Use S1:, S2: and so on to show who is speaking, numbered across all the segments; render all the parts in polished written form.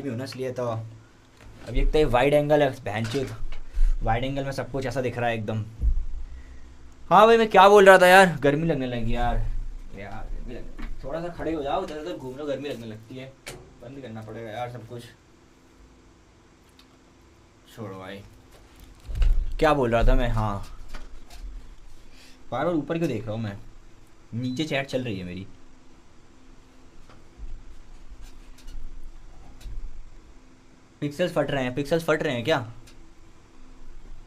S1: में हूँ ना, इसलिए तो। अब एक तो वाइड एंगल है बहनचोद, वाइड एंगल में सब कुछ ऐसा दिख रहा है एकदम। हाँ भाई मैं क्या बोल रहा था यार, गर्मी लगने लगी यार। यार गर्मी लगने, थोड़ा सा खड़े हो जाओ, इधर उधर घूम लो, गर्मी लगने लगती है। बंद करना पड़ेगा यार सब कुछ। छोड़ो भाई, क्या बोल रहा था मैं। हाँ, बार बार ऊपर क्यों देख रहा हूँ मैं, नीचे चैट चल रही है मेरी। पिक्सल्स फट रहे हैं, पिक्सल्स फट रहे हैं क्या?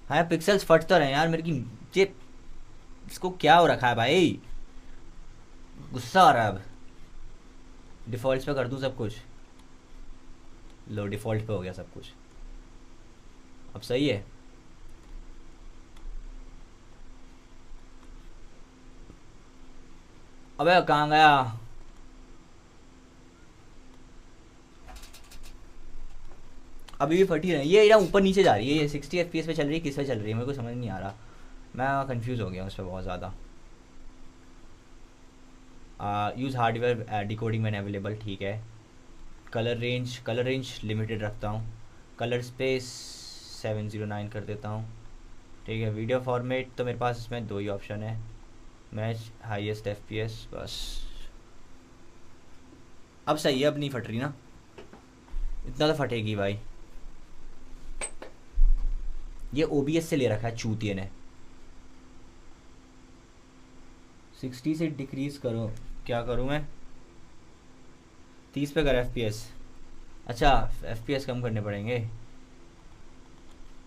S1: हाँ पिक्सल्स फट तो रहे हैं यार मेरे की। ये इसको क्या हो रखा है भाई, गुस्सा आ रहा है अब। डिफ़ॉल्ट पे कर दूँ सब कुछ। लो डिफ़ॉल्ट पे हो गया सब कुछ, अब सही है। अबे कहाँ गया? अभी भी फटी रही है ये ना, ऊपर नीचे जा रही है ये। 60 FPS पे चल रही है, किस पे चल रही है मेरे को समझ नहीं आ रहा। मैं कंफ्यूज हो गया उस पर बहुत ज़्यादा। Use hardware decoding man available, ठीक है। कलर रेंज लिमिटेड रखता हूँ। कलर स्पेस 709 कर देता हूँ, ठीक है। वीडियो फॉर्मेट तो मेरे पास इसमें दो ही ऑप्शन है, मैच हाईएस्ट FPS, बस। अब सही है, अब नहीं फट रही ना, इतना तो फटेगी भाई। ये OBS से ले रखा है चूतिए ने। 60 से डिक्रीज़ करो, क्या करूँ मैं? 30 पे कर FPS। अच्छा FPS कम करने पड़ेंगे,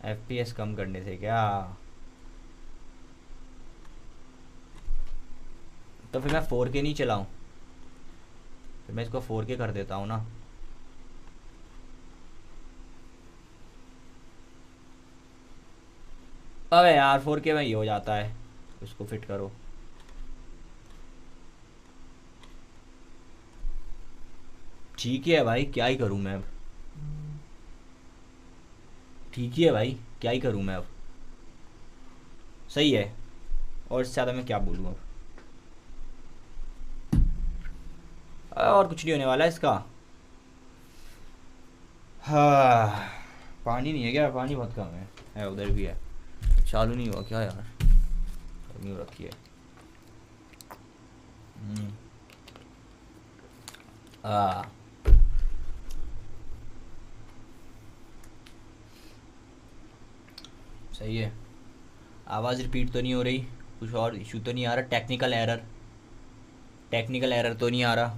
S1: FPS कम करने से क्या? तो फिर मैं 4K नहीं चलाऊँ, फिर मैं इसको 4K कर देता हूँ ना। अबे यार 4K में ये हो जाता है, उसको फिट करो। ठीक ही है भाई, क्या ही करूँ मैं अब। ठीक ही है भाई, क्या ही करूँ मैं अब। सही है, और इससे ज़्यादा मैं क्या बोलूँ अब। और कुछ नहीं होने वाला है इसका। हाँ, पानी नहीं है क्या? पानी बहुत कम है उधर भी है। चालू नहीं हुआ क्या यार, गर्मी हो रखी है। हम्म, आ सही है। आवाज़ रिपीट तो नहीं हो रही, कुछ और इशू तो नहीं आ रहा? टेक्निकल एरर, टेक्निकल एरर तो नहीं आ रहा?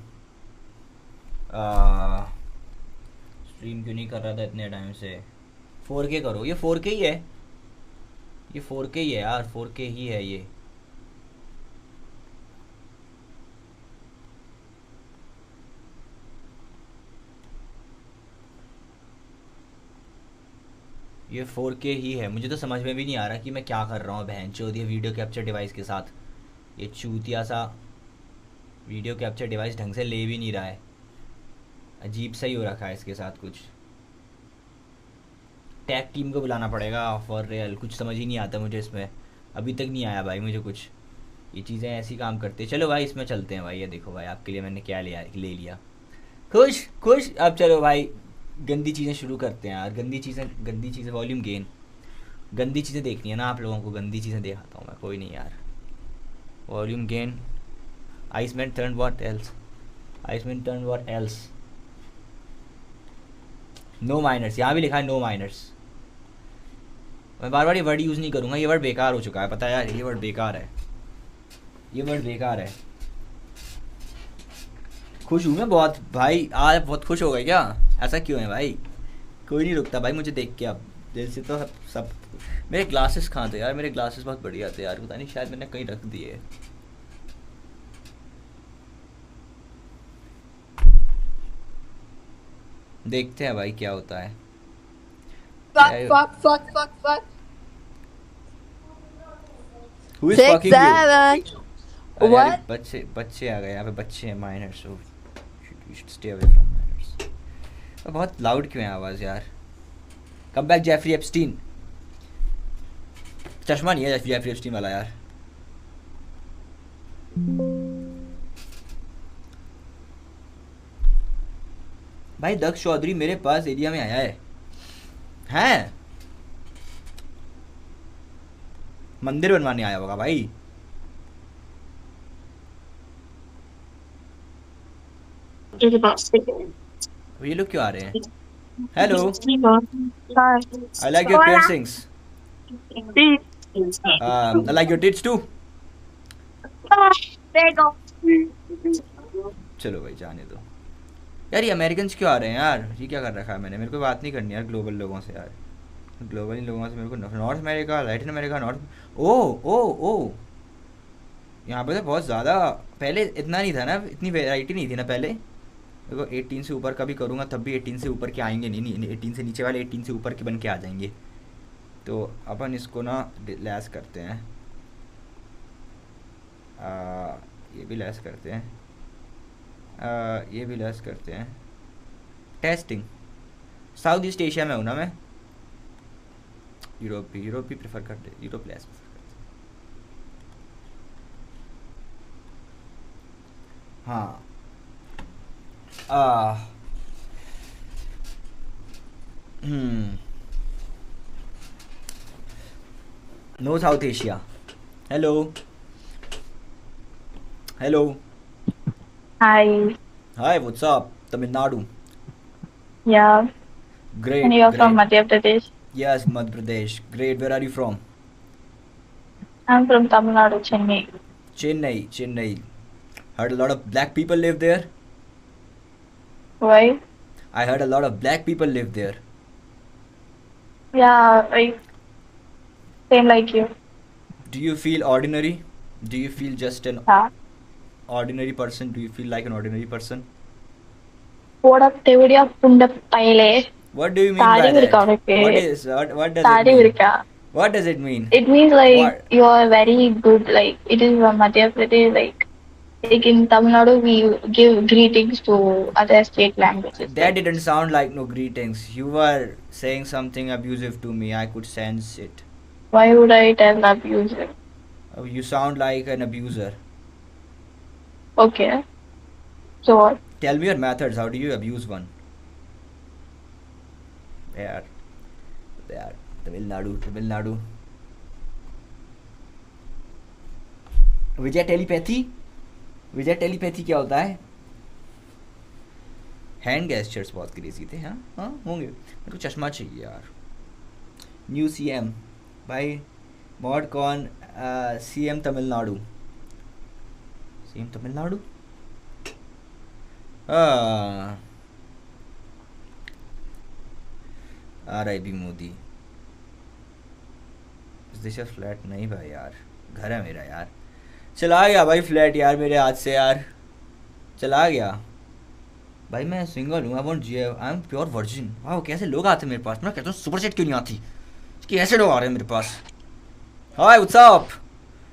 S1: स्ट्रीम क्यों नहीं कर रहा था इतने टाइम से? 4K करो, ये 4K ही है, ये 4K ही है यार, 4K ही है ये। ये 4K ही है, मुझे तो समझ में भी नहीं आ रहा कि मैं क्या कर रहा हूँ बहन चोद ये वीडियो कैप्चर डिवाइस के साथ। ये चूतिया सा वीडियो कैप्चर डिवाइस ढंग से ले भी नहीं रहा है, अजीब सा ही हो रखा है इसके साथ कुछ। टैग टीम को बुलाना पड़ेगा फॉर रियल, कुछ समझ ही नहीं आता मुझे इसमें, अभी तक नहीं आया भाई मुझे कुछ। ये चीज़ें ऐसी काम करती है। चलो भाई इसमें चलते हैं भाई, ये देखो भाई आपके लिए मैंने क्या ले लिया। खुश खुश, अब चलो भाई गंदी चीज़ें शुरू करते हैं यार। गंदी चीज़ें वॉल्यूम गेन, गंदी चीज़ें देखनी है ना आप लोगों को, गंदी चीज़ें दिखाता हूँ मैं, कोई नहीं यार। Volume gain, iceman turn what else, iceman turn what else, no minors, यहाँ भी लिखा है नो माइनर्स। मैं बार बार ये वर्ड यूज़ नहीं करूँगा, ये वर्ड बेकार हो चुका है पता है यार, ये वर्ड बेकार है, ये वर्ड बेकार है। खुश हूँ मैं बहुत भाई, आज बहुत खुश हो गए क्या? ऐसा क्यों है भाई? कोई नहीं रुकता भाई मुझे देख के अब, दिल से तो सब। मेरे ग्लासेस कहाँ थे यार, मेरे ग्लासेस बहुत बढ़िया थे यार, पता नहीं शायद मैंने कहीं रख दिए। देखते हैं भाई क्या होता है।
S2: Fuck, fuck, fuck, fuck, fuck.
S1: Who is
S2: 6,
S1: fucking you?
S2: 7.
S1: अरे यार ये
S2: What?
S1: बच्चे बच्चे आ गए यहाँ पे, बच्चे हैं minors, you should stay away from minors. बहुत लाउड क्यों है आवाज़ यार? Come back Jeffrey Epstein. चश्मा नहीं है जेफरी एप्स्टीन वाला यार। भाई दक्ष चौधरी मेरे पास एरिया में आया है हैं? मंदिर बनवाने आया होगा भाई। ये लोग क्यों आ रहे हैं? Hello, I like your
S2: Hola.
S1: Piercings, I like your tits too.
S2: Prego.
S1: चलो भाई जाने दो यार, ये अमेरिकन क्यों आ रहे हैं यार? ये क्या कर रखा है मैंने? मेरे को बात नहीं करनी यार ग्लोबल लोगों से यार, ग्लोबल इन लोगों से मेरे को। North America, Latin America, North, ओ ओ ओ, यहाँ पे तो बहुत ज़्यादा, पहले इतना नहीं था ना, इतनी वैरायटी नहीं थी ना पहले। देखो 18 से ऊपर का भी करूँगा तब भी 18 से ऊपर के आएंगे नहीं, 18 से नीचे वाले 18 से ऊपर के बन के आ जाएंगे। तो अपन इसको ना लैस करते हैं, ये भी लैस करते हैं, ये भी लैस करते हैं। टेस्टिंग, साउथ ईस्ट एशिया में हूँ ना मैं, यूरोप भी प्रेफर करते, यूरोप लैस प्रेफर करते हैं। हाँ no South Asia. Hello hello,
S2: Hi.
S1: Hi what's up, Tamil Nadu.
S2: Yeah. And
S1: great
S2: you're from
S1: great,
S2: Madhya Pradesh.
S1: Yes Madhya Pradesh, great. Where are you from?
S2: I'm from Tamil Nadu, Chennai.
S1: Chennai, Chennai. Heard a lot of black people live there.
S2: Why?
S1: I heard a lot of black people live there.
S2: Yeah, like same like you.
S1: Do you feel ordinary? Do you feel just an
S2: Yeah.
S1: ordinary person? Do you feel like an ordinary person?
S2: Oda punda paile.
S1: What do you mean
S2: Tadi
S1: by
S2: virka
S1: that?
S2: unakku.
S1: What does it
S2: Tadi
S1: mean?
S2: virka.
S1: What does it mean?
S2: It means like
S1: What?
S2: you are very good. Like it is from Madhya Pradesh. Like in Tamil Nadu, we give greetings to other state languages.
S1: That didn't sound like no greetings. You were saying something abusive to me. I could sense it.
S2: Why would I tell abuser?
S1: You sound like an abuser.
S2: Okay. So what?
S1: Tell me your methods. How do you abuse one? यार यार, तमिलनाडु, तमिलनाडु। विजय telepathy, विजय telepathy क्या होता है? Hand gestures बहुत crazy थे। हाँ हाँ होंगे। मेरे को चश्मा चाहिए यार। न्यू सीएम भाई, मॉड कौन? CM Tamil Nadu, CM Tamil Nadu. RIP Modi. इस दिशा फ्लैट नहीं भाई यार, घर है मेरा यार। चला गया भाई फ्लैट यार मेरे हाथ से यार, चला गया भाई। मैं सिंगल हूँ, आई एम प्योर वर्जिन। वाह कैसे लोग आते हैं मेरे पास, मैं कहता हूँ सुपर सेट क्यों नहीं आती, कि ऐसे लोग आ रहे हैं मेरे पास। Hi what's up,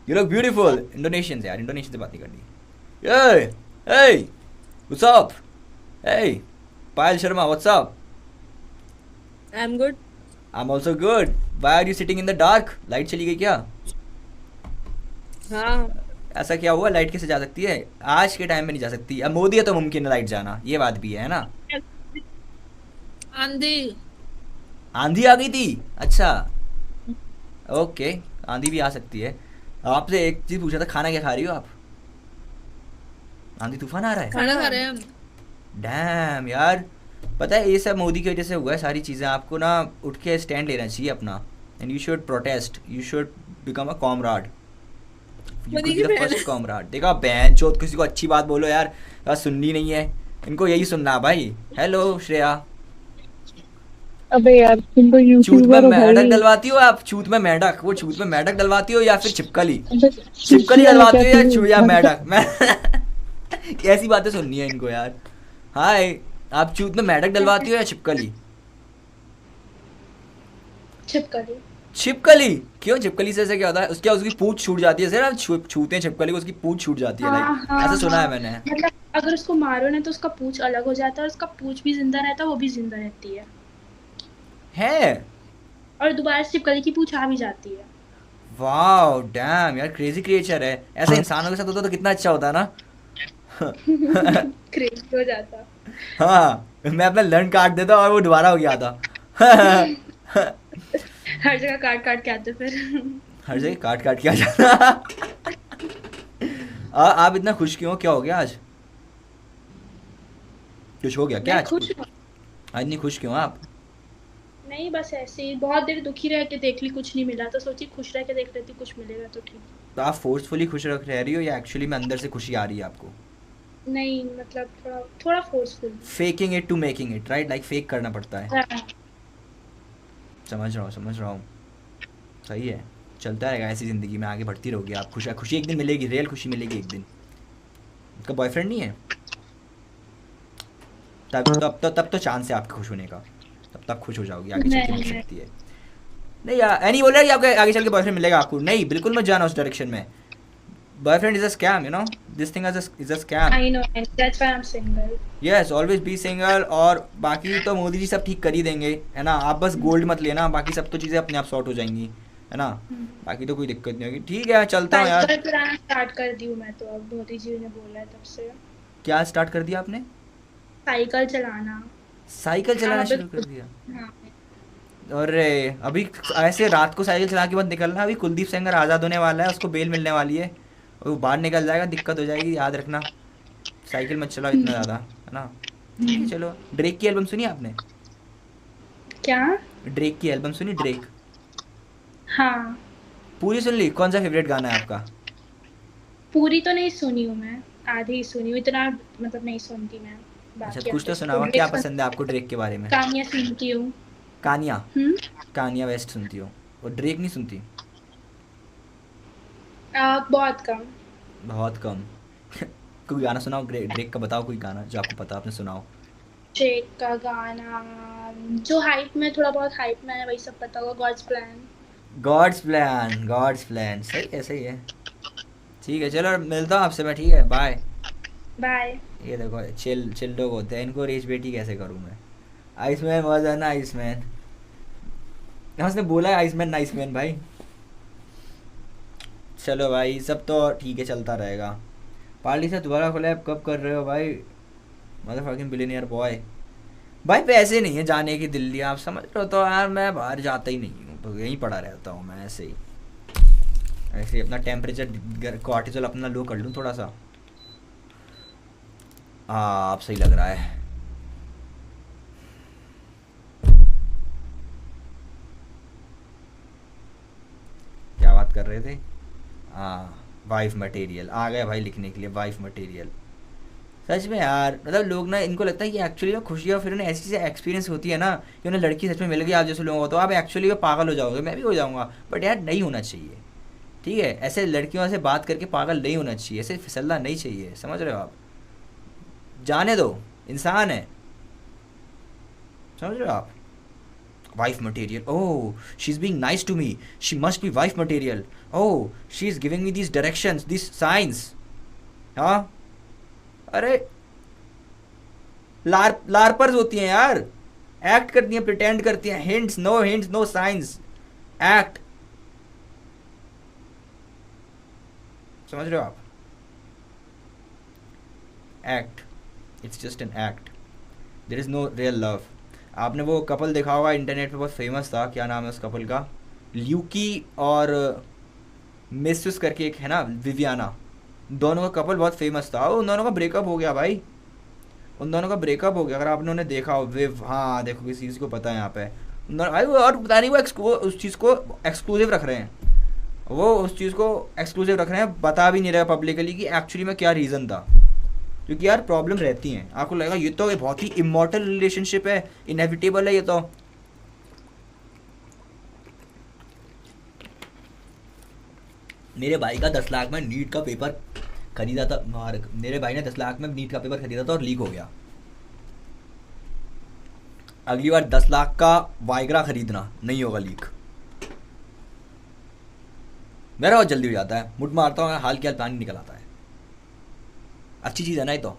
S1: you look beautiful. Indonesian से यार, इंडोनेशियन से बात नहीं करनी। ये hey what's up, hey Payal Sharma what's up.
S3: I'm good.
S1: I'm also good. Why are you sitting in the dark? Light चली गई क्या?
S3: हाँ,
S1: ऐसा क्या हुआ? लाइट कैसे जा सकती है? आज के टाइम में नहीं जा सकती। अब मोदी है तो मुमकिन है लाइट जाना, ये बात भी है ना।
S3: आंधी।
S1: आंधी आ गई थी? अच्छा ओके, आंधी भी आ सकती है। आपसे एक चीज पूछा था, खाना क्या खा रही हो आप? आंधी तूफान आ रहा है।
S3: खाना खा रहे हैं हम।
S1: डैम यार, पता है ये सब मोदी की वजह से हुआ है सारी चीज़ें। आपको ना उठ के स्टैंड लेना चाहिए अपना, and you should protest, you should become a comrade, you could
S3: Modi
S1: बी
S3: की
S1: द
S3: बहन।
S1: First comrade. देखा बहन चोद, किसी को अच्छी बात बोलो यार, सुननी नहीं है इनको, यही सुनना है भाई। हेलो श्रेया।
S2: अबे यार तुम तो
S1: चूत में
S2: यूट्यूबर हो
S1: मेंढक
S2: भाई।
S1: डलवाती हो आप? चूत में मेंढक, वो चूत में मेंढक डलवाती हो या फिर छिपकली?
S2: अबे
S1: छिपकली
S2: क्या
S1: डलवाती हो या
S2: कहती
S1: या
S2: हूँ?
S1: मेंढक? मैं ऐसी बातें सुननी है इनको यार। हाय, आप चूत में मेंढक डलवाती हो या छिपकली?
S2: छिपकली।
S1: छिपकली क्यों? छिपकली से ऐसे क्या होता है? उसके उसकी पूंछ छूट जाती है, जरा छूते हैं छिपकली को, उसकी पूंछ छूट जाती है,
S4: हाँ
S1: लाइक
S4: हाँ
S1: ऐसा सुना है
S4: हाँ,
S1: मैंने।
S4: मतलब अगर उसको मारो ना तो उसका पूंछ अलग हो जाता है और उसका पूंछ भी जिंदा रहता है, वो भी जिंदा रहती है
S1: है?
S4: और दोबारा से छिपकली की पूंछ आ भी जाती है।
S1: वाओ डैम यार, क्रेजी क्रिएचर है। ऐसा इंसानों के साथ होता तो कितना अच्छा होता ना।
S4: क्रेजी हो जाता।
S1: हाँ मैं अपना लर्न काट देता और वो दोबारा हो गया था।
S4: हर जगह काट काट के आते फिर।
S1: हर जगह काट काट के आ जाता। आप इतना खुश क्यों हो? क्या हो गया आज? कुछ हो गया क्या
S4: मैं
S1: आज?
S4: खुश हूँ।
S1: आज नहीं खुश क्यों आप?
S4: नहीं, बस ऐसे ही बहुत देर दुखी रह के देख ली, कुछ नहीं मिला तो सोची खुश रह के देख लेती, कुछ मिलेगा तो ठीक।
S1: तो आप फोर्सफुली खुश रह रही हो या एक्चुअली में अंदर से खुशी आ रही है आपको?
S4: नहीं मतलब थोड़ा थोड़ा forceful.
S1: Faking it to making it, right? Like fake करना पड़ता है।
S4: हाँ।
S1: समझ रहा हूँ। सही है, चलता रहेगा ऐसी ज़िंदगी में, आगे बढ़ती रहोगी आप। खुशी एक दिन मिलेगी, रियल खुशी मिलेगी एक दिन। उसका बॉयफ्रेंड नहीं है तब तो चांस है आपके खुश होने का। तब तक खुश हो जाओगी, आगे चल के मिल
S4: नहीं
S1: सकती है। नहीं यार, नहीं बोल रहा कि आपके आगे चल के बॉयफ्रेंड मिलेगा आपको, नहीं बिल्कुल मत जाना उस डायरेक्शन में। Boyfriend is a scam, you know, this thing is a scam.
S4: I know, that's why I am single.
S1: Yes, always be single. और बाकी तो मोदी जी सब ठीक कर ही देंगे, है ना? आप बस गोल्ड मत लेना, बाकी सब तो चीज़ें अपने आप सॉर्ट हो जाएंगी, है ना? बाकी तो कोई दिक्कत नहीं होगी। ठीक है, चलता हूँ यार।
S4: साइकिल चलाना स्टार्ट कर दी हूँ मैं तो, अब मोदी जी ने बोला है तब से।
S1: क्या स्टार्ट कर दिया आपने?
S4: साइकिल चलाना।
S1: साइकिल चलाना
S4: हाँ,
S1: शुरू कर
S4: बिल्कुल।
S1: दिया?
S4: हाँ।
S1: अरे अभी ऐसे रात को साइकिल चला के मत निकलना, अभी कुलदीप सेंगर आज़ाद होने वाला है, उसको बेल मिलने वाली है और वो बाहर निकल जाएगा, दिक्कत हो जाएगी, याद रखना। साइकिल मत चलाओ इतना ज़्यादा, है ना? ठीक है चलो। ड्रेक की एल्बम सुनी आपने?
S4: क्या?
S1: ड्रेक की एल्बम सुनी? ड्रेक
S4: हाँ।
S1: पूरी सुन ली? कौन सा फेवरेट गाना है आपका?
S4: पूरी तो नहीं सुनी हूँ मैं, आधी ही सुनी हूँ, इतना मतलब नहीं सुनती मैं।
S1: अच्छा,
S4: बाकी
S1: कुछ तो
S4: artist
S1: सुना
S4: को
S1: हुआ। क्या
S4: lyrics
S1: पसंद है आपको ड्रेक के बारे में?
S4: कहानियाँ सुनती हूँ।
S1: कानिया?
S4: हम्म।
S1: कानिया वेस्ट सुनती हो और ड्रेक नहीं सुनती?
S4: बहुत कम।
S1: बहुत कम। कोई गाना सुनाओ ड्रेक का, बताओ कोई गाना जो आपको पता, आपने सुनाओ।
S4: शेख का गाना जो हाइप में, थोड़ा बहुत हाइप में है, वही सब पता होगा। God's plan.
S1: God's plan, god's plan, सही है सही है। ठीक है चलो, मिलता हूँ आपसे मैं, ठीक है, बाय।
S4: बाय।
S1: ये देखो चिल चिल लोग होते हैं, इनको रेज बेटी कैसे करूँ मैं? आइसमैन वाज ना आइसमैन, उसने बोला है आइसमैन नाइसमैन भाई। चलो भाई, सब तो ठीक है, चलता रहेगा। पार्टी से दोबारा कोलैब कब कर रहे हो भाई? Mother fucking billionaire boy. भाई पैसे नहीं है जाने की दिल्ली, आप समझ रहे हो तो यार, मैं बाहर जाता ही नहीं हूँ, तो यहीं पड़ा रहता हूँ मैं ऐसे ही। ऐसे ही अपना टेम्परेचर कॉर्टिसोल अपना लो कर लूँ थोड़ा सा। हाँ अब सही लग रहा है। क्या बात कर रहे थे? हाँ, वाइफ मटेरियल आ गया भाई लिखने के लिए, वाइफ मटेरियल। सच में यार, मतलब लोग ना, इनको लगता है कि एक्चुअली में खुशी और फिर उन्हें ऐसी चीज़ें एक्सपीरियंस होती है ना कि उन्हें लड़की सच में मिल गई आप जैसे लोगों को, तो आप एक्चुअली में पागल हो जाओगे, मैं भी हो जाऊँगा। बट यार नहीं होना चाहिए, ठीक है? ऐसे लड़कियों से बात करके पागल नहीं होना चाहिए, ऐसे फिसलना नहीं चाहिए, समझ रहे हो आप? जाने दो, इंसान है, समझ रहे हो आप? Wife material, oh she is being nice to me, she must be wife material, oh she is giving me this directions, this science. हाँ, अरे लारपर्स होती हैं यार, एक्ट करती हैं, प्रिटेंड करती हैं, हिंट्स नो साइंस, एक्ट। समझ रहे हो आप? Act, it's just an act, there is no real love. आपने वो कपल देखा होगा इंटरनेट पे, बहुत फेमस था, क्या नाम है उस कपल का? ल्यूकी और मिसेस करके एक है ना, विवियाना। दोनों का कपल बहुत फेमस था, उन दोनों का ब्रेकअप हो गया भाई, उन दोनों का ब्रेकअप हो गया। अगर आपने उन्हें देखा हो, विव, हाँ देखो किसी चीज़ को पता है यहाँ पे उन दोनों भाई। और पता नहीं वो उस चीज़ को एक्सक्लूसिव रख रहे हैं, वो उस चीज़ को एक्सक्लूसिव रख रहे हैं, बता भी नहीं रहे पब्लिकली कि एक्चुअली में क्या रीज़न था। क्योंकि यार प्रॉब्लम रहती हैं, आपको लगेगा ये तो बहुत ही इमॉर्टल रिलेशनशिप है, इनएविटेबल है ये तो। मेरे भाई का 10 लाख में नीट का पेपर खरीदा था, मेरे भाई ने 10 लाख में नीट का पेपर खरीदा था और लीक हो गया। अगली बार 10 लाख का वाइग्रा खरीदना, नहीं होगा लीक। मेरा बहुत जल्दी हो जाता है, मुठ मारता हूँ, हाल के हाल पानी निकल आता है। अच्छी चीज़ है ना ये तो।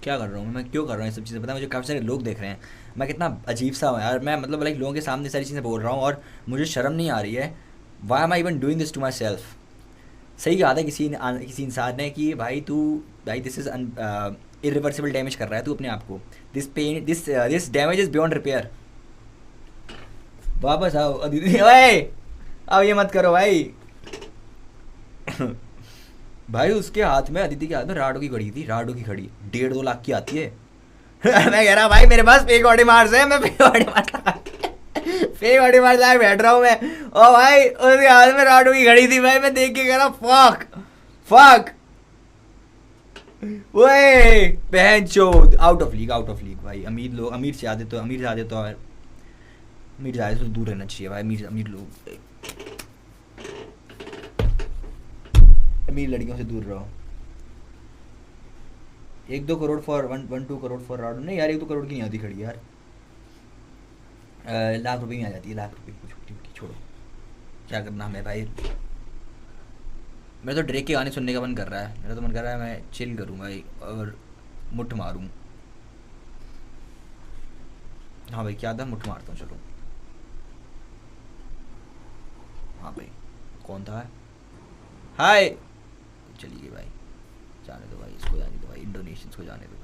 S1: क्या कर रहा हूँ मैं, क्यों कर रहा हूँ ये सब चीज़ें? पता है मुझे, काफ़ी सारे लोग देख रहे हैं, मैं कितना अजीब सा हूँ यार। मैं मतलब लाइक लोगों के सामने सारी चीज़ें बोल रहा हूँ और मुझे शर्म नहीं आ रही है। Why am I even doing this to myself? सही कहा था किसी इंसान ने कि भाई तू, भाई दिस इज इरिवर्सिबल डैमेज कर रहा है तू अपने आप को, this damage is beyond repair. वापस आओ अदिति। ओए अब ये मत करो भाई। भाई उसके हाथ में, अदिति के हाथ में राडो की घड़ी थी, राडो की घड़ी 1.5-2 लाख की आती है। मैं कह रहा भाई मेरे पास फेक ऑडी मार्स है, मैं fake Audi Mars fake Audi Mars लाके बैठ रहा हूँ मैं। ओ भाई उसके हाथ में राडो की घड़ी थी भाई, मैं देख के कह रहा फक फक। ओए बहन चोद, आउट ऑफ लीग भाई। अमीर लोग, अमीर से ज्यादा तो दूर रहना चाहिए भाई। अमीर लोग, अमीर लड़कियों से दूर रहो। 1-2 crore for 1-2 crore for Rado. नहीं यार 1-2 करोड़ की नहीं आती खड़ी यार, लाख रुपए में आ जाती है, लाख रुपए की। छोड़ो क्या करना हमें भाई। मेरा तो ड्रेक के गाने सुनने का मन कर रहा है, मेरा तो मन कर रहा है मैं चिल करूँ भाई और मुठ मारूँ। हाँ भाई क्या था, मुठ मारता हूँ चलो। हाँ भाई कौन था? हाय चलिए भाई, जाने दो भाई, इसको जाने दो भाई, इंडोनेशियंस को जाने दो भाई।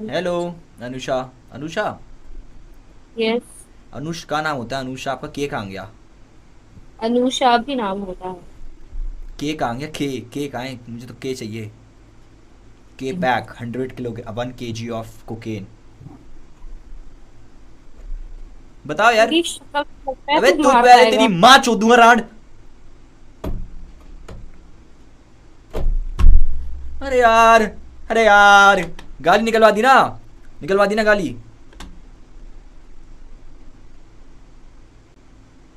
S1: हेलो अनुषा। अनुषा
S3: यस,
S1: अनुष का नाम होता है अनुषा, आपका के कहाँ गया?
S3: अनुषा भी नाम होता है।
S1: के कहाँ गया? के कहाँ है? मुझे तो के चाहिए। के pack 100 kilo 1 kg of cocaine. बताओ यार।
S3: तेरी शक्ल पे लगता है
S1: अबे
S3: तू
S1: तू
S3: बाहर
S1: पहले
S3: आएगा।
S1: तेरी माँ चोदूंगा राड। अरे यार, अरे यार गाली निकलवा दी ना गाली।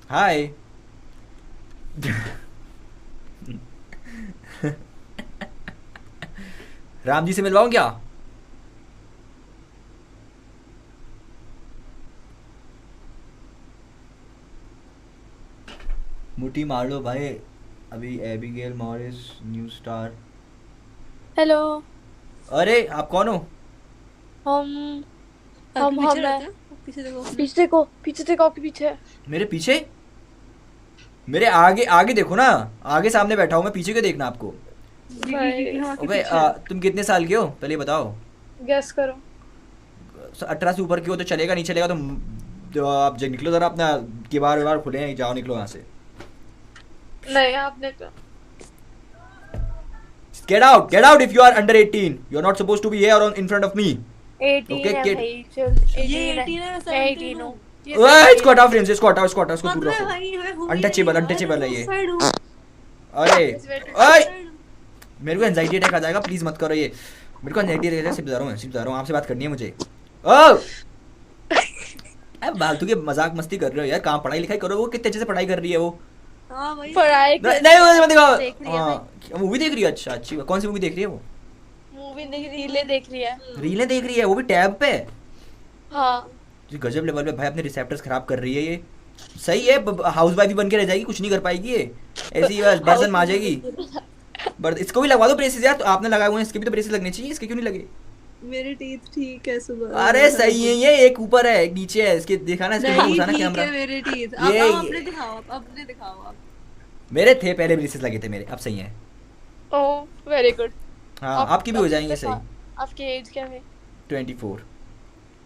S1: हाय। राम जी से मिलवाऊं क्या? मुट्ठी मार लो भाई। अभी Abigail Morris new star.
S5: Hello.
S1: अरे आप कौन हो?
S5: हम
S3: आपके
S5: हम
S3: पीछे
S5: मैं
S3: रहता है? पीछे देखो।
S5: पीछे देखो आपके पीछे।
S1: मेरे पीछे? मेरे आगे आगे देखो ना, आगे सामने बैठा हूँ मैं, पीछे क्यों देखना आपको?
S3: हाँ, आपके
S1: ओबे
S3: पीछे।
S1: तुम कितने साल के हो पहले बताओ?
S5: गेस करो।
S1: 18 से ऊपर की हो तो चलेगा, नहीं चलेगा तो आप निकलो जरा, अपना किबार खुले हैं, जाओ निकलो यहाँ से।
S5: नहीं आपने
S1: Get out if you are under 18. You are not supposed to be here in front of me.
S5: 18
S1: Okay,
S5: है
S1: kid.
S5: भाई। चल
S3: ये
S5: 18
S3: 18 है,
S5: मैं 18 हूँ।
S1: ओए इसको हटाओ फ्रेंड्स, इसको हटाओ इसको दूर रखो।
S3: अनटचेबल
S1: अनटचेबल है ये। अरे ओए मेरे को एंजाइटी अटैक आ जाएगा, प्लीज मत करो ये। मेरे को एंजाइटी अटैक सिर्फ बता रहा हूँ, आपसे बात करनी है मुझे। ओ अब फालतू के मजाक मस्ती कर रहे हो यार, कहाँ पढ़ाई लिखाई करो। वो कितने अच्छे से पढ़ाई कर रही है वो।
S3: हाँ भाई।
S5: पढ़ाई
S1: नहीं मुझे मत दिखाओ।
S5: देख रही है
S1: हाँ मूवी देख रही है, अच्छा अच्छी। कौन सी मूवी देख रही है वो?
S5: मूवी रीलें देख रही है।
S1: रीलें देख रही है, वो भी टैब पे।
S5: हाँ
S1: जो गजब लेवल पे भाई अपने रिसेप्टर्स खराब कर रही है ये। सही है, हाउस वाइफ भी बन के रह जाएगी, कुछ नहीं कर पाएगी ये, ऐसी बस बर्तन माजेगी। इसको भी लगवा दो ब्रेसेस यार, तो आपने लगाए हुए हैं, इसके भी तो ब्रेसेस लगने चाहिए, इसके क्यों नहीं लगे?
S3: मेरे टीथ ठीक है सुबह।
S1: अरे सही है ये, एक ऊपर है एक नीचे है, इसके दिखाना, इसके मुंह
S3: नहीं
S1: घुसाना
S3: ठीक
S1: कैमरा।
S3: है मेरे टीथ।
S1: ये-
S3: अब अपने दिखाओ, अपने दिखाओ आप।
S1: मेरे थे पहले ब्रेसेस लगे थे मेरे, अब सही है।
S5: Oh very good.
S1: हाँ आपकी भी हो जाएंगे सही।
S5: आपकी एज क्या है?
S1: 24।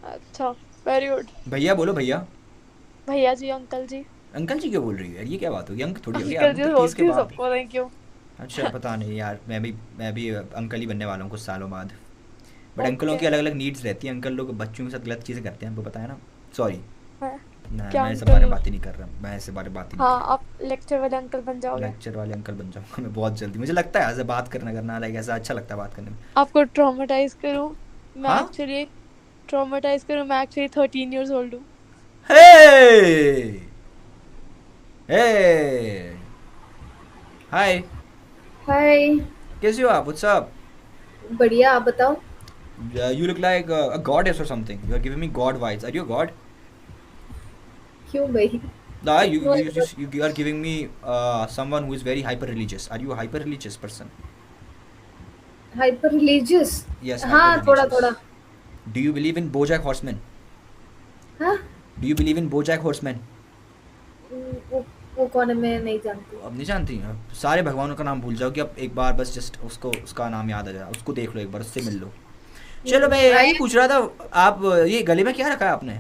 S5: अच्छा वेरी गुड।
S1: भैया बोलो भैया।
S5: भैया जी अंकल जी।
S1: अंकल जी क्यों बोल रही हो यार, ये क्या बात होगी? अंक थोड़ी हो गई
S5: अंकल
S1: आप
S5: जी
S1: तो 30
S5: बोलती
S1: के
S5: हूँ
S1: बाद।
S5: सबको, थैंक यू।
S1: अच्छा पता नहीं यार, मैं भी अंकल ही बनने वाला हूँ कुछ सालों बाद। But
S5: Okay.
S1: अंकलों की अलग अलग नीड्स रहती हैं, अंकल लोग बच्चों के साथ गलत चीज़ें करते हैं, आपको पता है ना। सॉरी
S5: क्या
S1: मैं इस
S5: अंकल?
S1: बारे में बात ही नहीं कर रहा, मैं इस बारे में बात ही नहीं
S5: हाँ आप लेक्चर वाले अंकल बन
S1: कर
S5: जाओगे।
S1: लेक्चर वाले अंकल बन जाऊंगा मैं बहुत जल्दी। मुझे लगता है ऐसे बात करना लाइक ऐसा अच्छा लगता है बात करने में।
S5: आपको ट्रॉमेटाइज करूँ? मैं
S1: हाँ?
S5: एक्चुअली ट्रॉमेटाइज करूँ, मैं एक्चुअली 13 इयर्स ओल्ड हूँ।
S1: हे हे हाय,
S6: हाय।
S1: कैसे हो आप? What's up?
S6: बढ़िया, आप बताओ।
S1: You look like a goddess or something. You are giving me god vibes. Are you a god?
S6: क्यों भाई?
S1: No, you are giving me someone who is very hyper religious. Are you a hyper religious person?
S6: Hyper religious?
S1: Yes.
S6: हाँ थोड़ा
S1: hyper-religious.
S6: थोड़ा।
S1: Do you believe in BoJack Horseman?
S6: हाँ
S1: Do you believe in BoJack Horseman?
S6: वो वो कौन है मैं नहीं जानती।
S1: अब नहीं जानती, अब सारे भगवानों का नाम भूल जाओ कि अब एक बार बस जस्ट उसको उसका नाम याद आ जाए, उसको देख लो एक बार, उससे मिल लो। चलो मैं यही पूछ रहा था, आप ये गले में क्या रखा है आपने?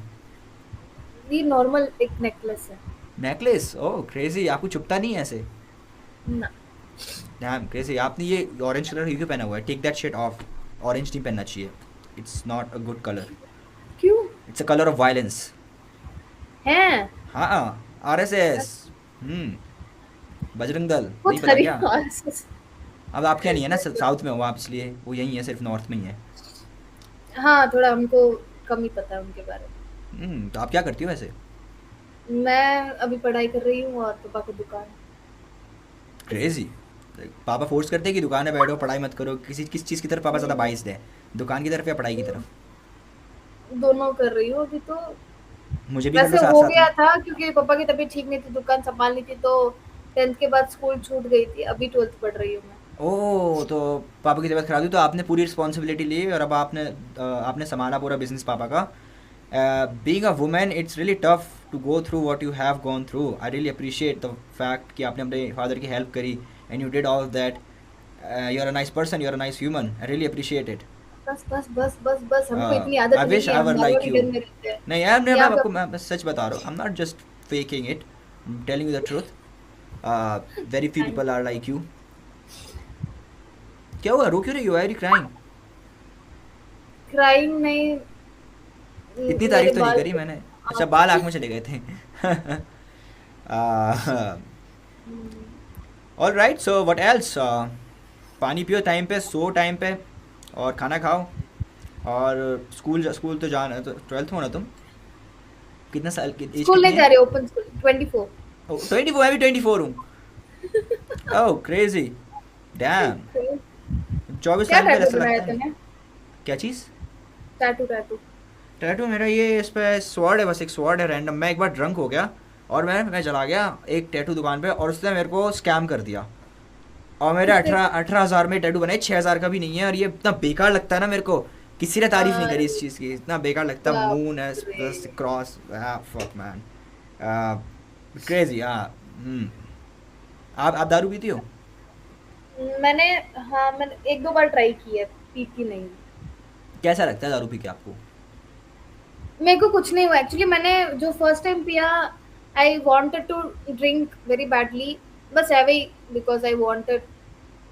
S6: ये नॉर्मल एक नेकलेस है
S1: नेकलेस? ओह क्रेजी, आपको चुभता नहीं है ऐसे?
S6: ना।
S1: डैम क्रेजी, आपने ये ऑरेंज कलर क्यों पहना हुआ है? Take that shit off, orange नहीं पहनना चाहिए, it's not a good colour,
S6: क्यों
S1: it's a colour of violence.
S6: है?
S1: हाँ आरएसएस, बजरंग दल, नहीं
S6: बहुत
S1: पता
S6: सारी
S1: क्या?
S6: RSS।
S1: अब आप क्या नहीं है ना, साउथ में हो आप, इसलिए वो यही है, सिर्फ नॉर्थ में ही है।
S6: हाँ थोड़ा हमको कम ही पता है उनके बारे
S1: तो आप क्या करती हो वैसे?
S6: में। मैं अभी पढ़ाई कर रही हूँ और पापा की दुकान।
S1: क्रेजी, पापा फोर्स करते हैं कि दुकान में बैठो पढ़ाई मत करो, किस चीज़ की तरफ पापा ज़्यादा बाइस्ड है, दुकान की तरफ या पढ़ाई की तरफ?
S6: दोनों कर रही हूँ अभी तो।
S1: मुझे भी कर
S6: वैसे
S1: लो साथ
S6: हो
S1: साथ
S6: गया
S1: में।
S6: था क्योंकि पापा की तबीयत ठीक नहीं थी, दुकान संभालनी थी, तो 10th के बाद स्कूल छूट गई थी। अभी 12th पढ़ रही हूँ मैं।
S1: ओह, तो पापा की तबीयत खराब थी तो आपने पूरी रिस्पॉन्सिबिलिटी ली और अब आपने संभाला पूरा बिजनेस पापा का। Being a women it's really tough to go through what you have gone through. I really appreciate the fact कि आपने अपने फादर की हेल्प करी and you did all that. You are a nice person, you are a nice human, I really appreciate it.
S6: बस बस बस बस बस हमको इतनी आदत
S1: आई
S6: नहीं
S1: विश
S6: है,
S1: आई
S6: हम
S1: were like
S6: normal
S1: you.
S6: Eden में रहते हैं।
S1: नहीं यार, मैं
S6: यहाँ
S1: आपको
S6: पे
S1: मैं सच बता रहा हूँ, I am not just faking it, telling you the truth. Very few people are like you. क्या हुआ, रो क्यों रही हो? आई क्राइंग?
S6: क्राइंग नहीं,
S1: इतनी
S6: मेरे
S1: तारीफ तो नहीं
S6: बाल
S1: करी मैंने। अच्छा, बाल आँख में चले गए थे। All right, so what else? पानी पियो टाइम पे, सो टाइम पे, और खाना खाओ, और स्कूल स्कूल तो जाना है, तो 12th में हो ना तुम? कितना साल की एज
S6: स्कूल
S1: कितनी
S6: नहीं जा
S1: है?
S6: रही, ओपन स्कूल 24।
S1: 24? मैं भी 24 हूँ। ओह क्रेजी, डैम। 24
S6: क्या
S1: साल में
S6: टैटू
S1: ऐसा
S6: बनाया
S1: लगता नहीं।
S6: तूने?
S1: क्या चीज़?
S6: टैटू टैटू
S1: टैटू मेरा ये इस पे स्वॉर्ड है, बस एक स्वॉर्ड है रैंडम। मैं एक बार ड्रंक हो गया और मैं चला गया एक टैटू दुकान पे और उसने मेरे को स्कैम कर दिया, और मेरे
S6: कितने?
S1: 18,000 में टैटू बनाए, 6,000 का भी नहीं है, और ये इतना बेकार लगता है ना मेरे को, किसी ने तारीफ नहीं करी इस चीज़ की, इतना बेकार लगता है।
S6: बाप
S1: मून
S6: रे।
S1: Cross, fuck man, crazy. हाँ। आप दारू पीती हो?
S6: मैंने, हाँ मैंने एक दो बार ट्राई की है, पीती नहीं।
S1: कैसा लगता है दारू पी के आपको?
S6: मेरे को कुछ नहीं हुआ एक्चुअली। मैंने जो फर्स्ट टाइम पिया, I wanted to drink very badly, बस ऐवे ही, बिकॉज आई वांटेड,